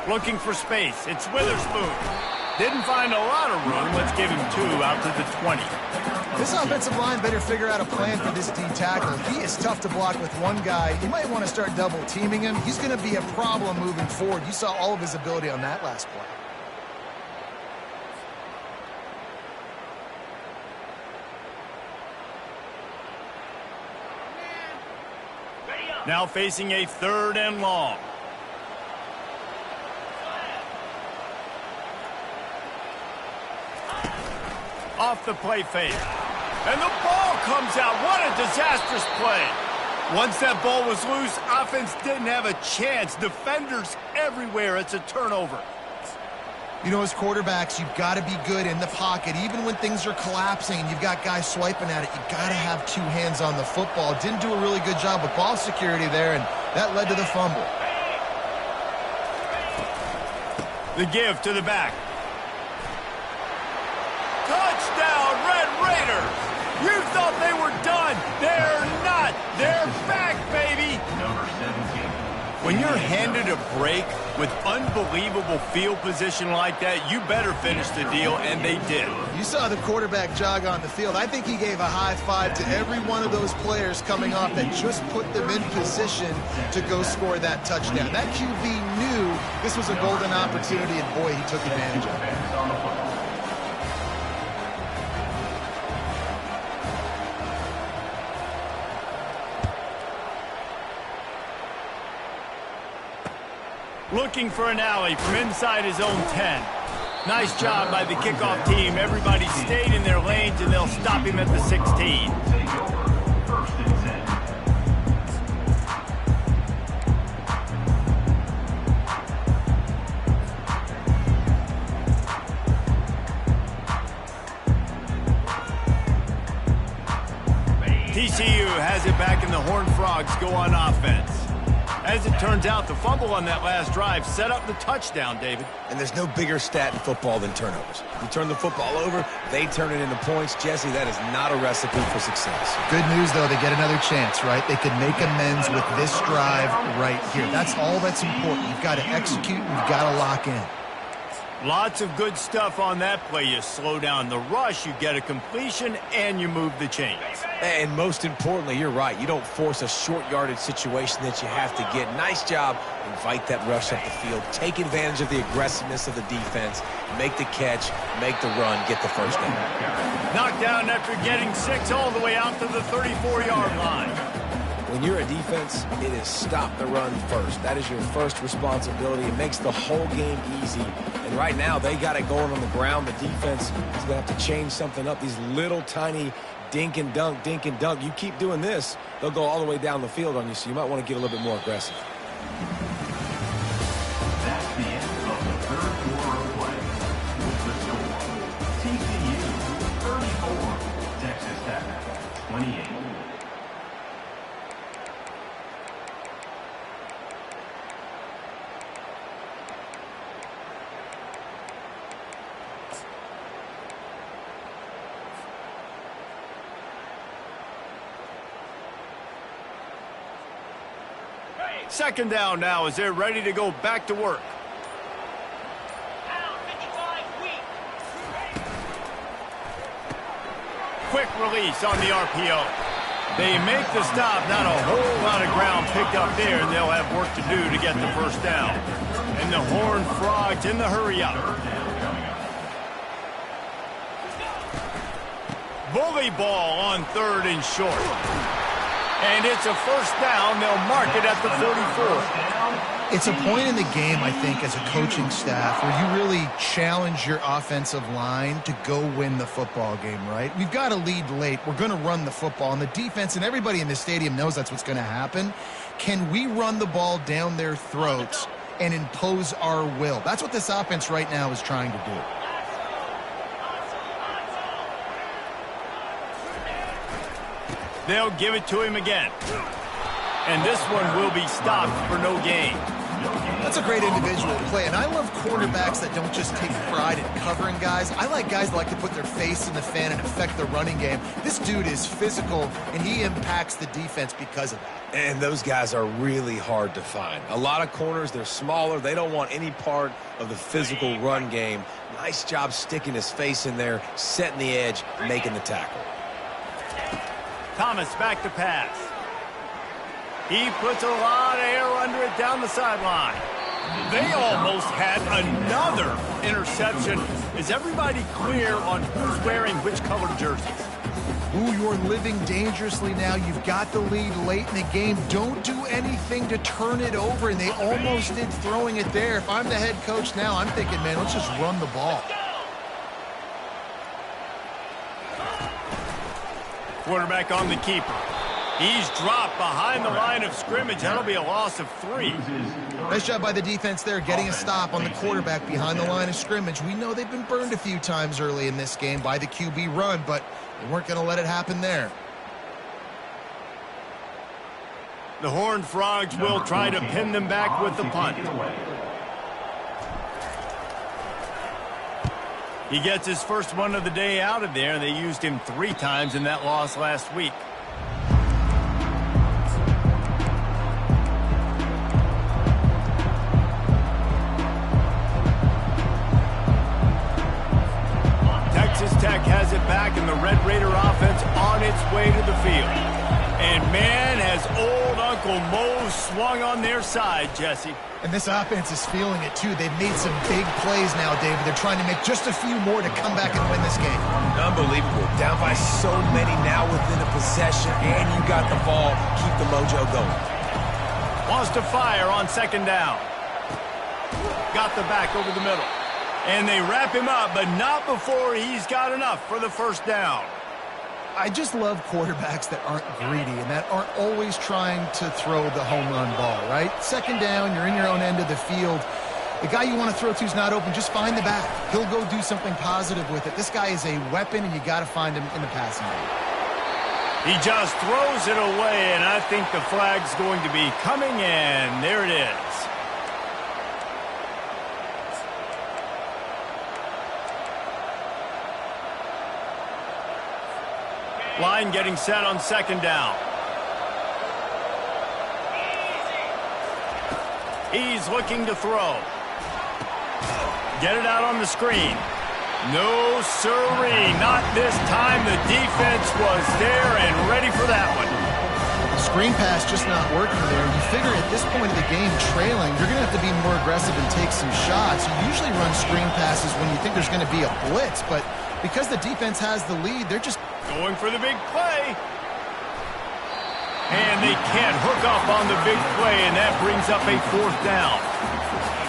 Looking for space. It's Witherspoon. Didn't find a lot of room. Let's give him 2 out to the 20. This offensive line better figure out a plan for this D tackle. He is tough to block with one guy. You might want to start double teaming him. He's going to be a problem moving forward. You saw all of his ability on that last play. Now facing a 3rd and long. Off the play fake. And the ball comes out. What a disastrous play. Once that ball was loose, offense didn't have a chance. Defenders everywhere. It's a turnover. You know, as quarterbacks, you've got to be good in the pocket. Even when things are collapsing and you've got guys swiping at it, you've got to have 2 hands on the football. Didn't do a really good job with ball security there, and that led to the fumble. The give to the back. Touchdown, Red Raiders! You thought they were done. They're not. They're back, baby. Number 17. When you're handed a break with unbelievable field position like that, you better finish the deal, and they did. You saw the quarterback jog on the field. I think he gave a high five to every one of those players coming off that just put them in position to go score that touchdown. That QB knew this was a golden opportunity, and boy, he took advantage of it. Looking for an alley from inside his own 10. Nice job by the kickoff team. Everybody stayed in their lanes, and they'll stop him at the 16. Take over. 1st and 10. TCU has it back, and the Horned Frogs go on offense. As it turns out, the fumble on that last drive set up the touchdown, David. And there's no bigger stat in football than turnovers. You turn the football over, they turn it into points. Jesse, that is not a recipe for success. Good news, though, they get another chance, right? They could make amends with this drive right here. That's all that's important. You've got to execute, and you've got to lock in. Lots of good stuff on that play. You slow down the rush, you get a completion, and you move the chains. And most importantly, you're right. You don't force a short yardage situation that you have to get. Nice job. Invite that rush up the field. Take advantage of the aggressiveness of the defense. Make the catch. Make the run. Get the first down. Knocked down after getting 6 all the way out to the 34-yard line. When you're a defense, it is stop the run first. That is your first responsibility. It makes the whole game easy. And right now, they got it going on the ground. The defense is going to have to change something up. These little tiny dink and dunk, dink and dunk. You keep doing this, they'll go all the way down the field on you, so you might want to get a little bit more aggressive. That's the end of the 3rd quarter of play. With the score, TCU 34, Texas Tech 28. Second down now as they're ready to go back to work. Quick release on the RPO. They make the stop. Not a whole lot of ground picked up there, and they'll have work to do to get the first down. And the Horned Frogs in the hurry up. Bully ball on 3rd and short. And it's a first down. They'll mark it at the 44. It's a point in the game, I think, as a coaching staff where you really challenge your offensive line to go win the football game, right? We've got to lead late. We're going to run the football. And the defense and everybody in the stadium knows that's what's going to happen. Can we run the ball down their throats and impose our will? That's what this offense right now is trying to do. They'll give it to him again. And this one will be stopped for no gain. That's a great individual play, and I love quarterbacks that don't just take pride in covering guys. I like guys that like to put their face in the fan and affect the running game. This dude is physical, and he impacts the defense because of that. And those guys are really hard to find. A lot of corners, they're smaller. They don't want any part of the physical run game. Nice job sticking his face in there, setting the edge, making the tackle. Thomas back to pass. He puts a lot of air under it down the sideline. They almost had another interception. Is everybody clear on who's wearing which colored jerseys? Ooh, you're living dangerously now. You've got the lead late in the game. Don't do anything to turn it over, and they almost did throwing it there. If I'm the head coach now, I'm thinking, man, let's just run the ball. Quarterback on the keeper. He's dropped behind the line of scrimmage. That'll be a loss of 3. Nice job by the defense there, getting a stop on the quarterback behind the line of scrimmage. We know they've been burned a few times early in this game by the QB run, but they weren't going to let it happen there. The Horned Frogs will try to pin them back with the punt. He gets his first one of the day out of there. They used him 3 times in that loss last week. Texas Tech has it back, and the Red Raider offense on its way to the field. And man, has old Uncle Mo swung on their side, Jesse. And this offense is feeling it, too. They've made some big plays now, David. They're trying to make just a few more to come back and win this game. Unbelievable. Down by so many now within a possession, and you got the ball. Keep the mojo going. Wants to fire on second down. Got the back over the middle. And they wrap him up, but not before he's got enough for the first down. I just love quarterbacks that aren't greedy and that aren't always trying to throw the home run ball, right? Second down, you're in your own end of the field. The guy you want to throw to is not open. Just find the back. He'll go do something positive with it. This guy is a weapon, and you got to find him in the passing game. He just throws it away, and I think the flag's going to be coming in. There it is. Line getting set on second down. He's looking to throw. Get it out on the screen. No siree, not this time. The defense was there and ready for that one. Screen pass just not working there. You figure at this point of the game, trailing, you're going to have to be more aggressive and take some shots. You usually run screen passes when you think there's going to be a blitz, but because the defense has the lead, they're just going for the big play. And they can't hook up on the big play, and that brings up a 4th down.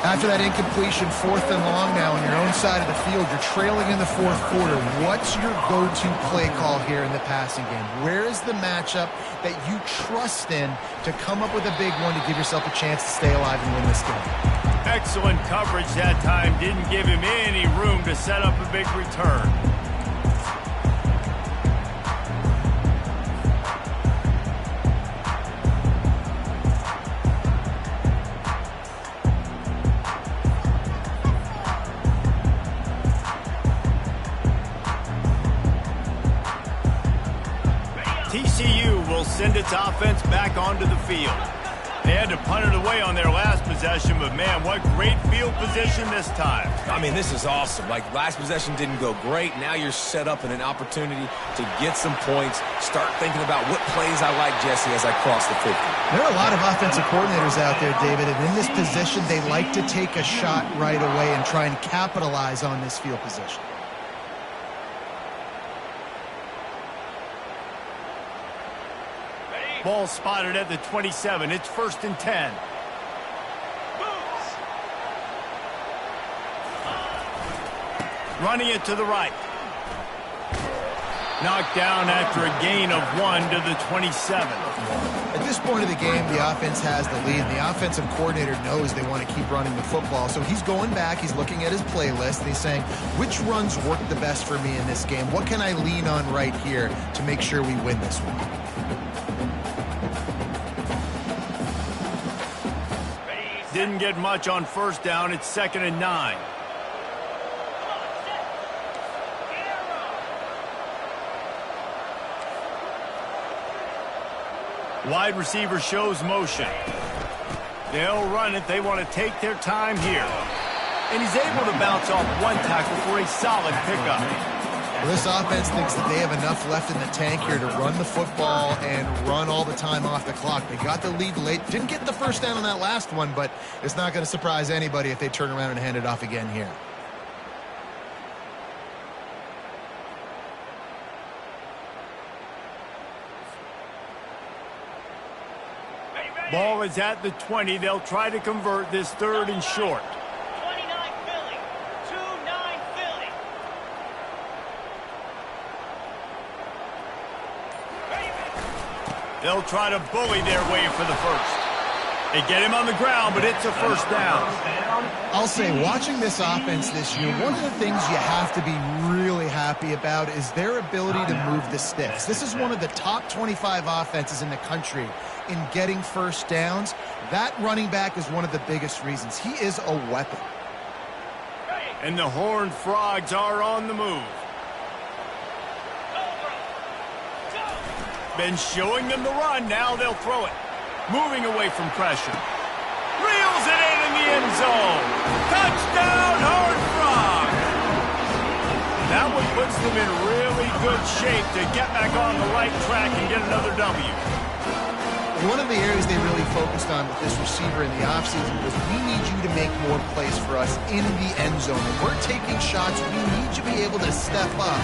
After that incompletion, 4th and long now on your own side of the field, you're trailing in the 4th quarter. What's your go-to play call here in the passing game? Where is the matchup that you trust in to come up with a big one to give yourself a chance to stay alive and win this game? Excellent coverage that time. Didn't give him any room to set up a big return. TCU will send its offense back onto the field. They had to punt it away on their last possession, but man, what great field position this time. I mean, this is awesome. Like, last possession didn't go great. Now you're set up in an opportunity to get some points. Start thinking about what plays I like, Jesse, as I cross the 50. There are a lot of offensive coordinators out there, David, and in this position, they like to take a shot right away and try and capitalize on this field position. Ball spotted at the 27. It's 1st and 10. Running it to the right. Knocked down after a gain of 1 to the 27. At this point of the game, the offense has the lead, and the offensive coordinator knows they want to keep running the football. So he's going back, he's looking at his playlist, and he's saying, which runs work the best for me in this game? What can I lean on right here to make sure we win this one? Didn't get much on 1st down. It's 2nd and 9. Wide receiver shows motion. They'll run it. They want to take their time here. And he's able to bounce off 1 tackle for a solid pickup. Well, this offense thinks that they have enough left in the tank here to run the football and run all the time off the clock. They got the lead late. Didn't get the 1st down on that last one, but it's not going to surprise anybody if they turn around and hand it off again here. Ball is at the 20. They'll try to convert this 3rd and short. 29 Philly. 2-9 Philly. They'll try to bully their way for the 1st. They get him on the ground, but it's a 1st down. I'll say, watching this offense this year, one of the things you have to be really happy about is their ability to move the sticks. This is one of the top 25 offenses in the country in getting 1st downs. That running back is one of the biggest reasons. He is a weapon. And the Horned Frogs are on the move. Been showing them the run. Now they'll throw it. Moving away from pressure. Reels it in the end zone. Touchdown, Horned Frogs. That one puts them in really good shape to get back on the right track and get another W. One of the areas they really focused on with this receiver in the offseason was, we need you to make more plays for us in the end zone. When we're taking shots, we need you to be able to step up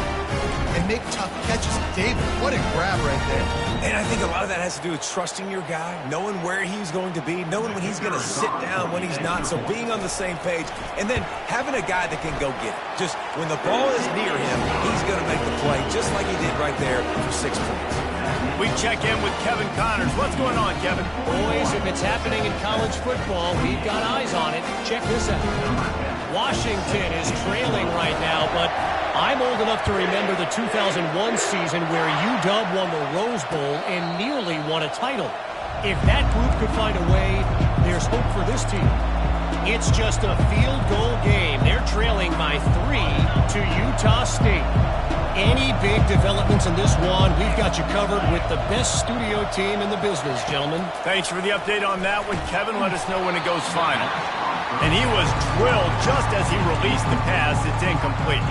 and make tough catches. David, what a grab right there. And I think a lot of that has to do with trusting your guy, knowing where he's going to be, knowing when he's going to sit down, when he's not. So being on the same page, and then having a guy that can go get it. Just when the ball is near him, he's going to make the play, just like he did right there for 6 points. We check in with Kevin Connors. What's going on, Kevin? Boys, if it's happening in college football, we've got eyes on it. Check this out. Washington is trailing right now, but I'm old enough to remember the 2001 season where UW won the Rose Bowl and nearly won a title. If that group could find a way, there's hope for this team. It's just a field goal game. They're trailing by 3 to Utah State. Any big developments in this one, we've got you covered with the best studio team in the business, gentlemen. Thanks for the update on that one, Kevin. Let us know when it goes final. And he was drilled just as he released the pass. It's incomplete.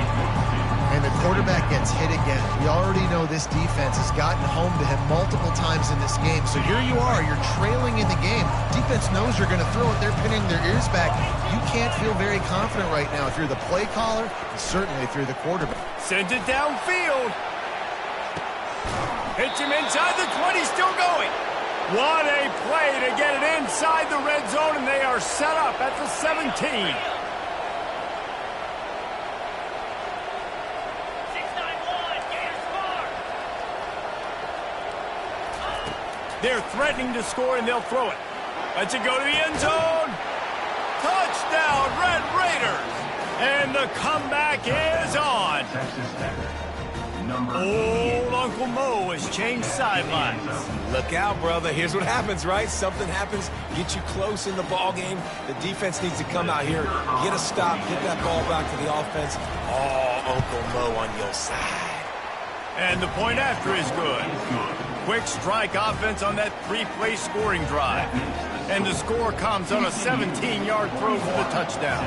And the quarterback gets hit again. We already know this defense has gotten home to him multiple times in this game. So here you are, you're trailing in the game. Defense knows you're going to throw it. They're pinning their ears back. You can't feel very confident right now if you're the play caller, and certainly if you're the quarterback. Sends it downfield. Hits him inside the 20, still going. What a play to get it inside the red zone, and they are set up at the 17. They're threatening to score, and they'll throw it. Lets it go to the end zone. Touchdown, Red Raiders. And the comeback is on. Old Uncle Mo has changed sidelines. Look out, brother. Here's what happens, right? Something happens, get you close in the ball game. The defense needs to come out here, get a stop, get that ball back to the offense. Oh, Uncle Mo on your side. And the point after is good. Quick strike offense on that 3-play scoring drive. And the score comes on a 17-yard throw for the touchdown.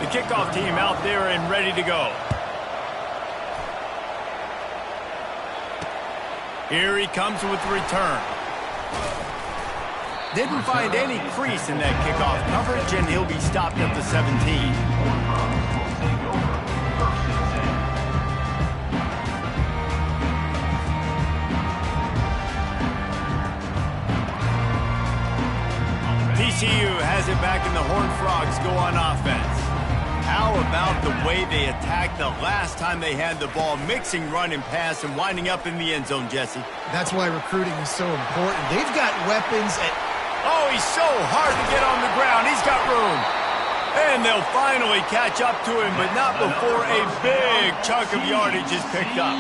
The kickoff team out there and ready to go. Here he comes with the return. Didn't find any crease in that kickoff coverage, and he'll be stopped at the 17. TCU has it back, and the Horned Frogs go on offense. How about the way they attacked the last time they had the ball, mixing run and pass and winding up in the end zone, Jesse? That's why recruiting is so important. They've got weapons at... Oh, he's so hard to get on the ground. He's got room. And they'll finally catch up to him, but not before a big chunk of yardage is picked up.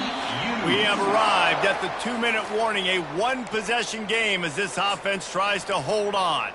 We have arrived at the 2-minute warning, a one-possession game as this offense tries to hold on.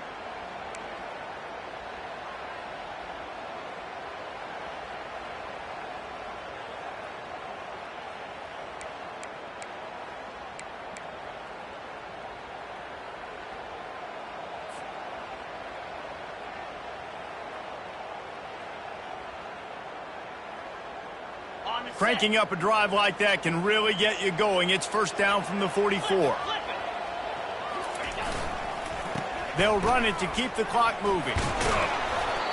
Cranking up a drive like that can really get you going. It's first down from the 44. They'll run it to keep the clock moving.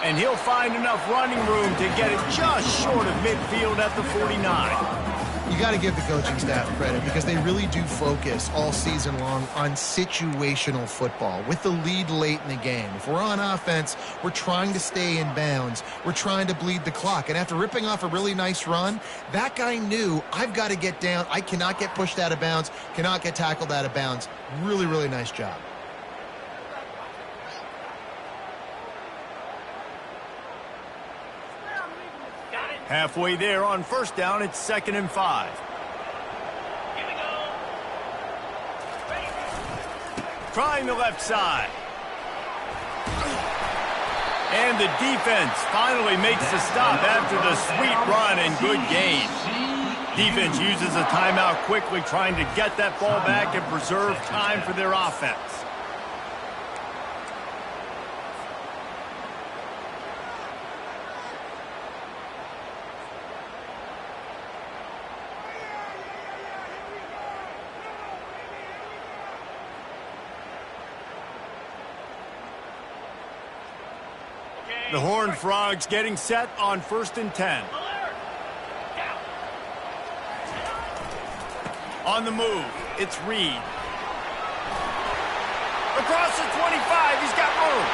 And he'll find enough running room to get it just short of midfield at the 49. You got to give the coaching staff credit because they really do focus all season long on situational football with the lead late in the game. If we're on offense, we're trying to stay in bounds. We're trying to bleed the clock. And after ripping off a really nice run, that guy knew, I've got to get down. I cannot get pushed out of bounds, cannot get tackled out of bounds. Really, really nice job. Halfway there on first down, it's 2nd and 5. Here we go. Trying the left side. And the defense finally makes the stop after the sweet run and good gain. Defense uses a timeout quickly, trying to get that ball back and preserve time for their offense. The Horned Frogs getting set on 1st and 10. On the move, it's Reed. Across the 25, he's got room.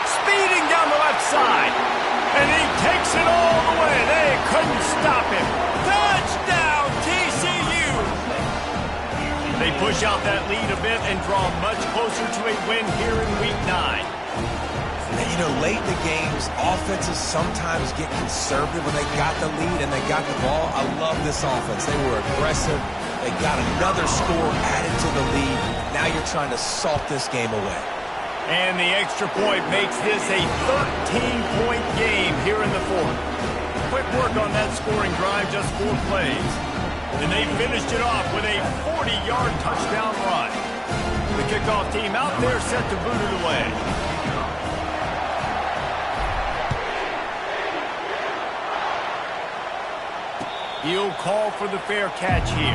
Speeding down the left side. And he takes it all the way. They couldn't stop him. Touchdown, TCU! They push out that lead a bit and draw much closer to a win here in Week 9. And, you know, late in the games, offenses sometimes get conservative when they got the lead and they got the ball. I love this offense. They were aggressive. They got another score added to the lead. Now you're trying to salt this game away. And the extra point makes this a 13-point game here in the 4th. Quick work on that scoring drive, just 4 plays. And they finished it off with a 40-yard touchdown run. The kickoff team out there set to boot it away. He'll call for the fair catch here.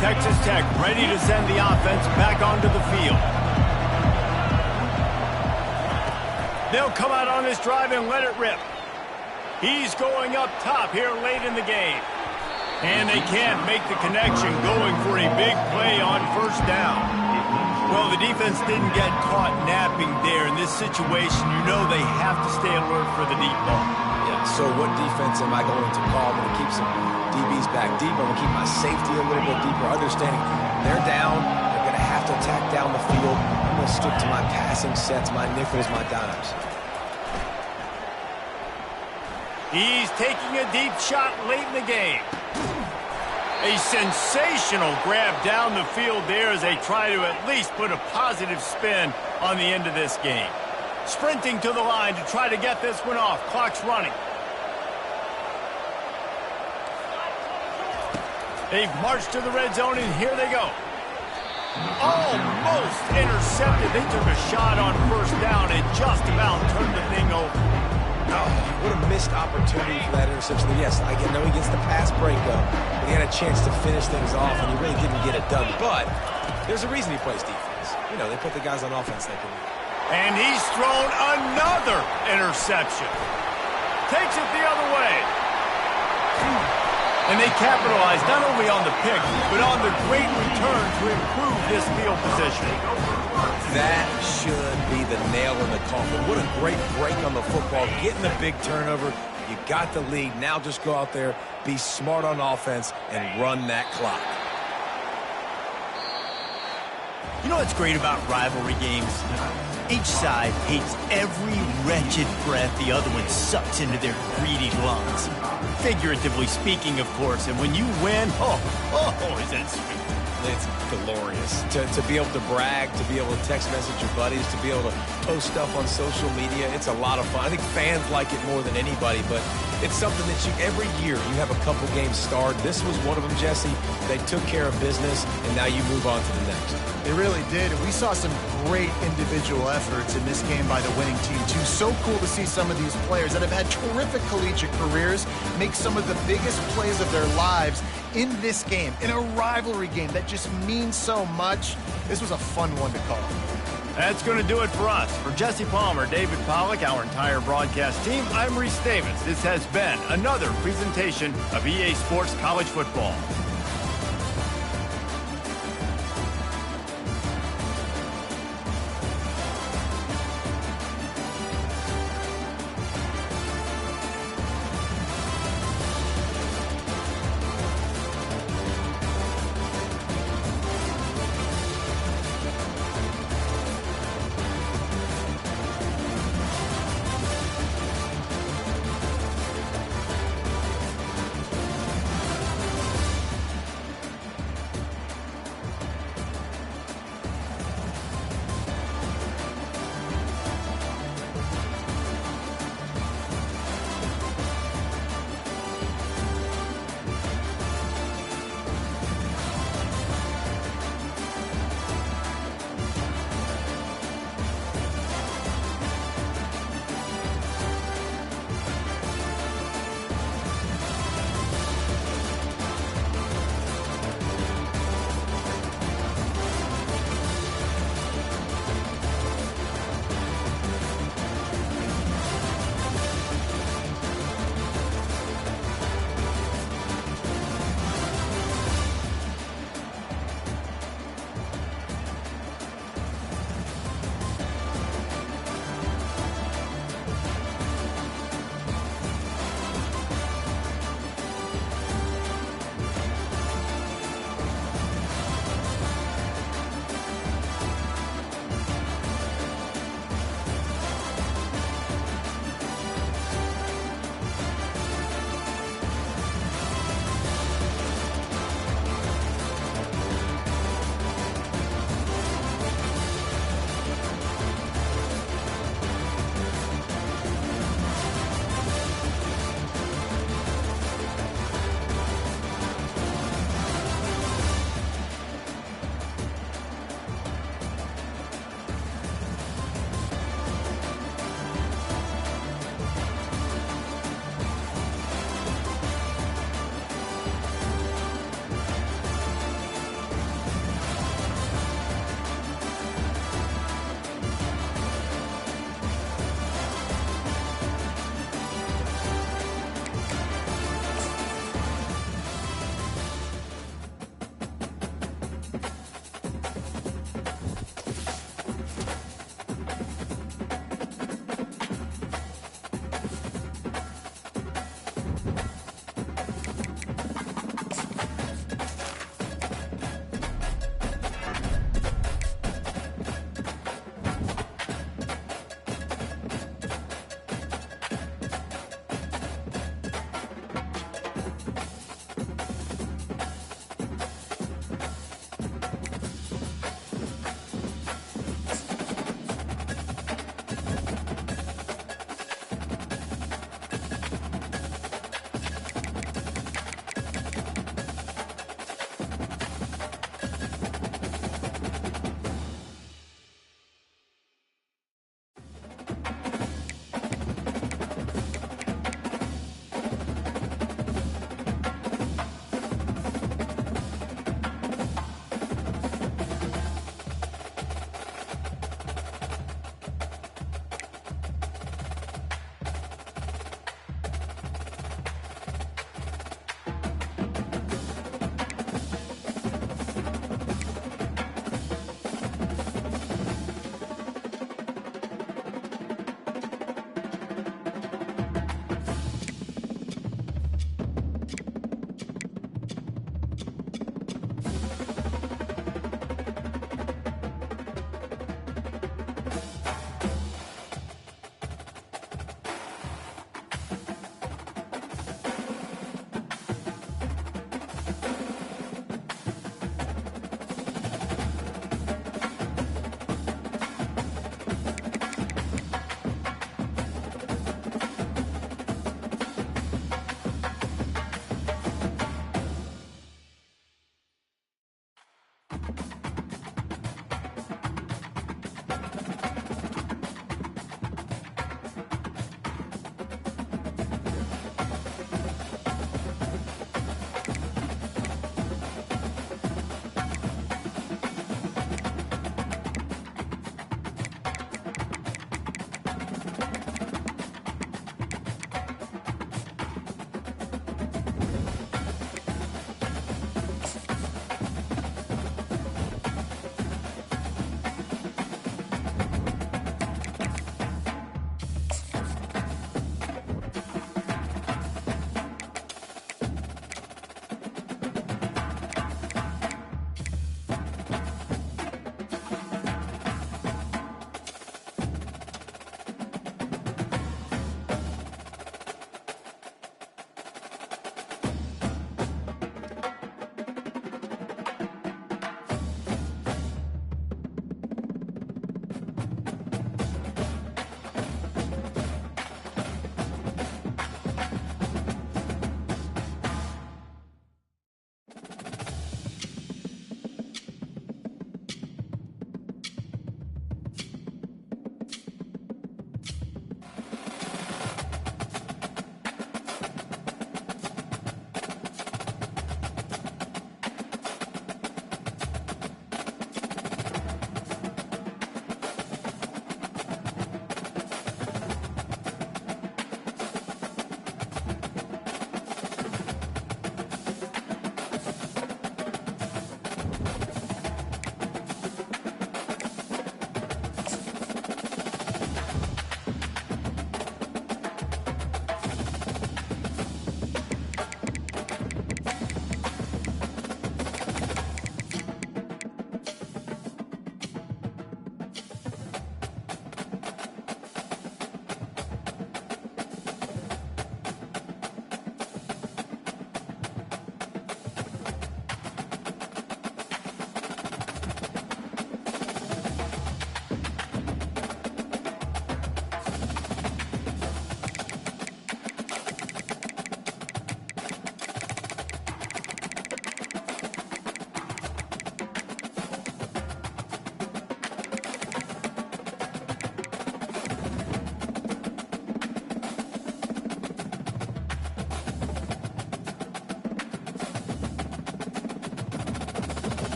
Texas Tech ready to send the offense back onto the field. They'll come out on this drive and let it rip. He's going up top here late in the game. And they can't make the connection, going for a big play on first down. Well, the defense didn't get caught napping there. In this situation, you know they have to stay alert for the deep ball. Yeah, so what defense am I going to call? I'm going to keep some DBs back deep. I'm going to keep my safety a little bit deeper, understanding they're down. They're going to have to attack down the field. I'm going to stick to my passing sets, my nickels, my dimes. He's taking a deep shot late in the game. A sensational grab down the field there as they try to at least put a positive spin on the end of this game. Sprinting to the line to try to get this one off. Clock's running. They've marched to the red zone, and here they go. Almost intercepted. They took a shot on first down and just about turned the thing over. Oh, what a missed opportunity for that interception. Yes, I know he gets the pass breakup, but he had a chance to finish things off, and he really didn't get it done. But there's a reason he plays defense. You know, they put the guys on offense that can And he's thrown another interception. Takes it the other way. And they capitalize not only on the pick, but on the great return to improve this field position. That should be the nail in the coffin. What a great break on the football. Getting the big turnover. You got the lead. Now just go out there, be smart on offense, and run that clock. You know what's great about rivalry games? Each side hates every wretched breath the other one sucks into their greedy lungs. Figuratively speaking, of course, and when you win, oh, is that sweet. It's glorious. To be able to brag, to be able to text message your buddies, to be able to post stuff on social media, it's a lot of fun. I think fans like it more than anybody, but it's something that every year you have a couple games starred. This was one of them, Jesse. They took care of business, and now you move on to the next. They really did, and we saw some great individual efforts in this game by the winning team, too. So cool to see some of these players that have had terrific collegiate careers make some of the biggest plays of their lives in this game, in a rivalry game that just means so much. This was a fun one to call. That's going to do it for us. For Jesse Palmer, David Pollack, our entire broadcast team, I'm Reese Davis. This has been another presentation of EA Sports College Football.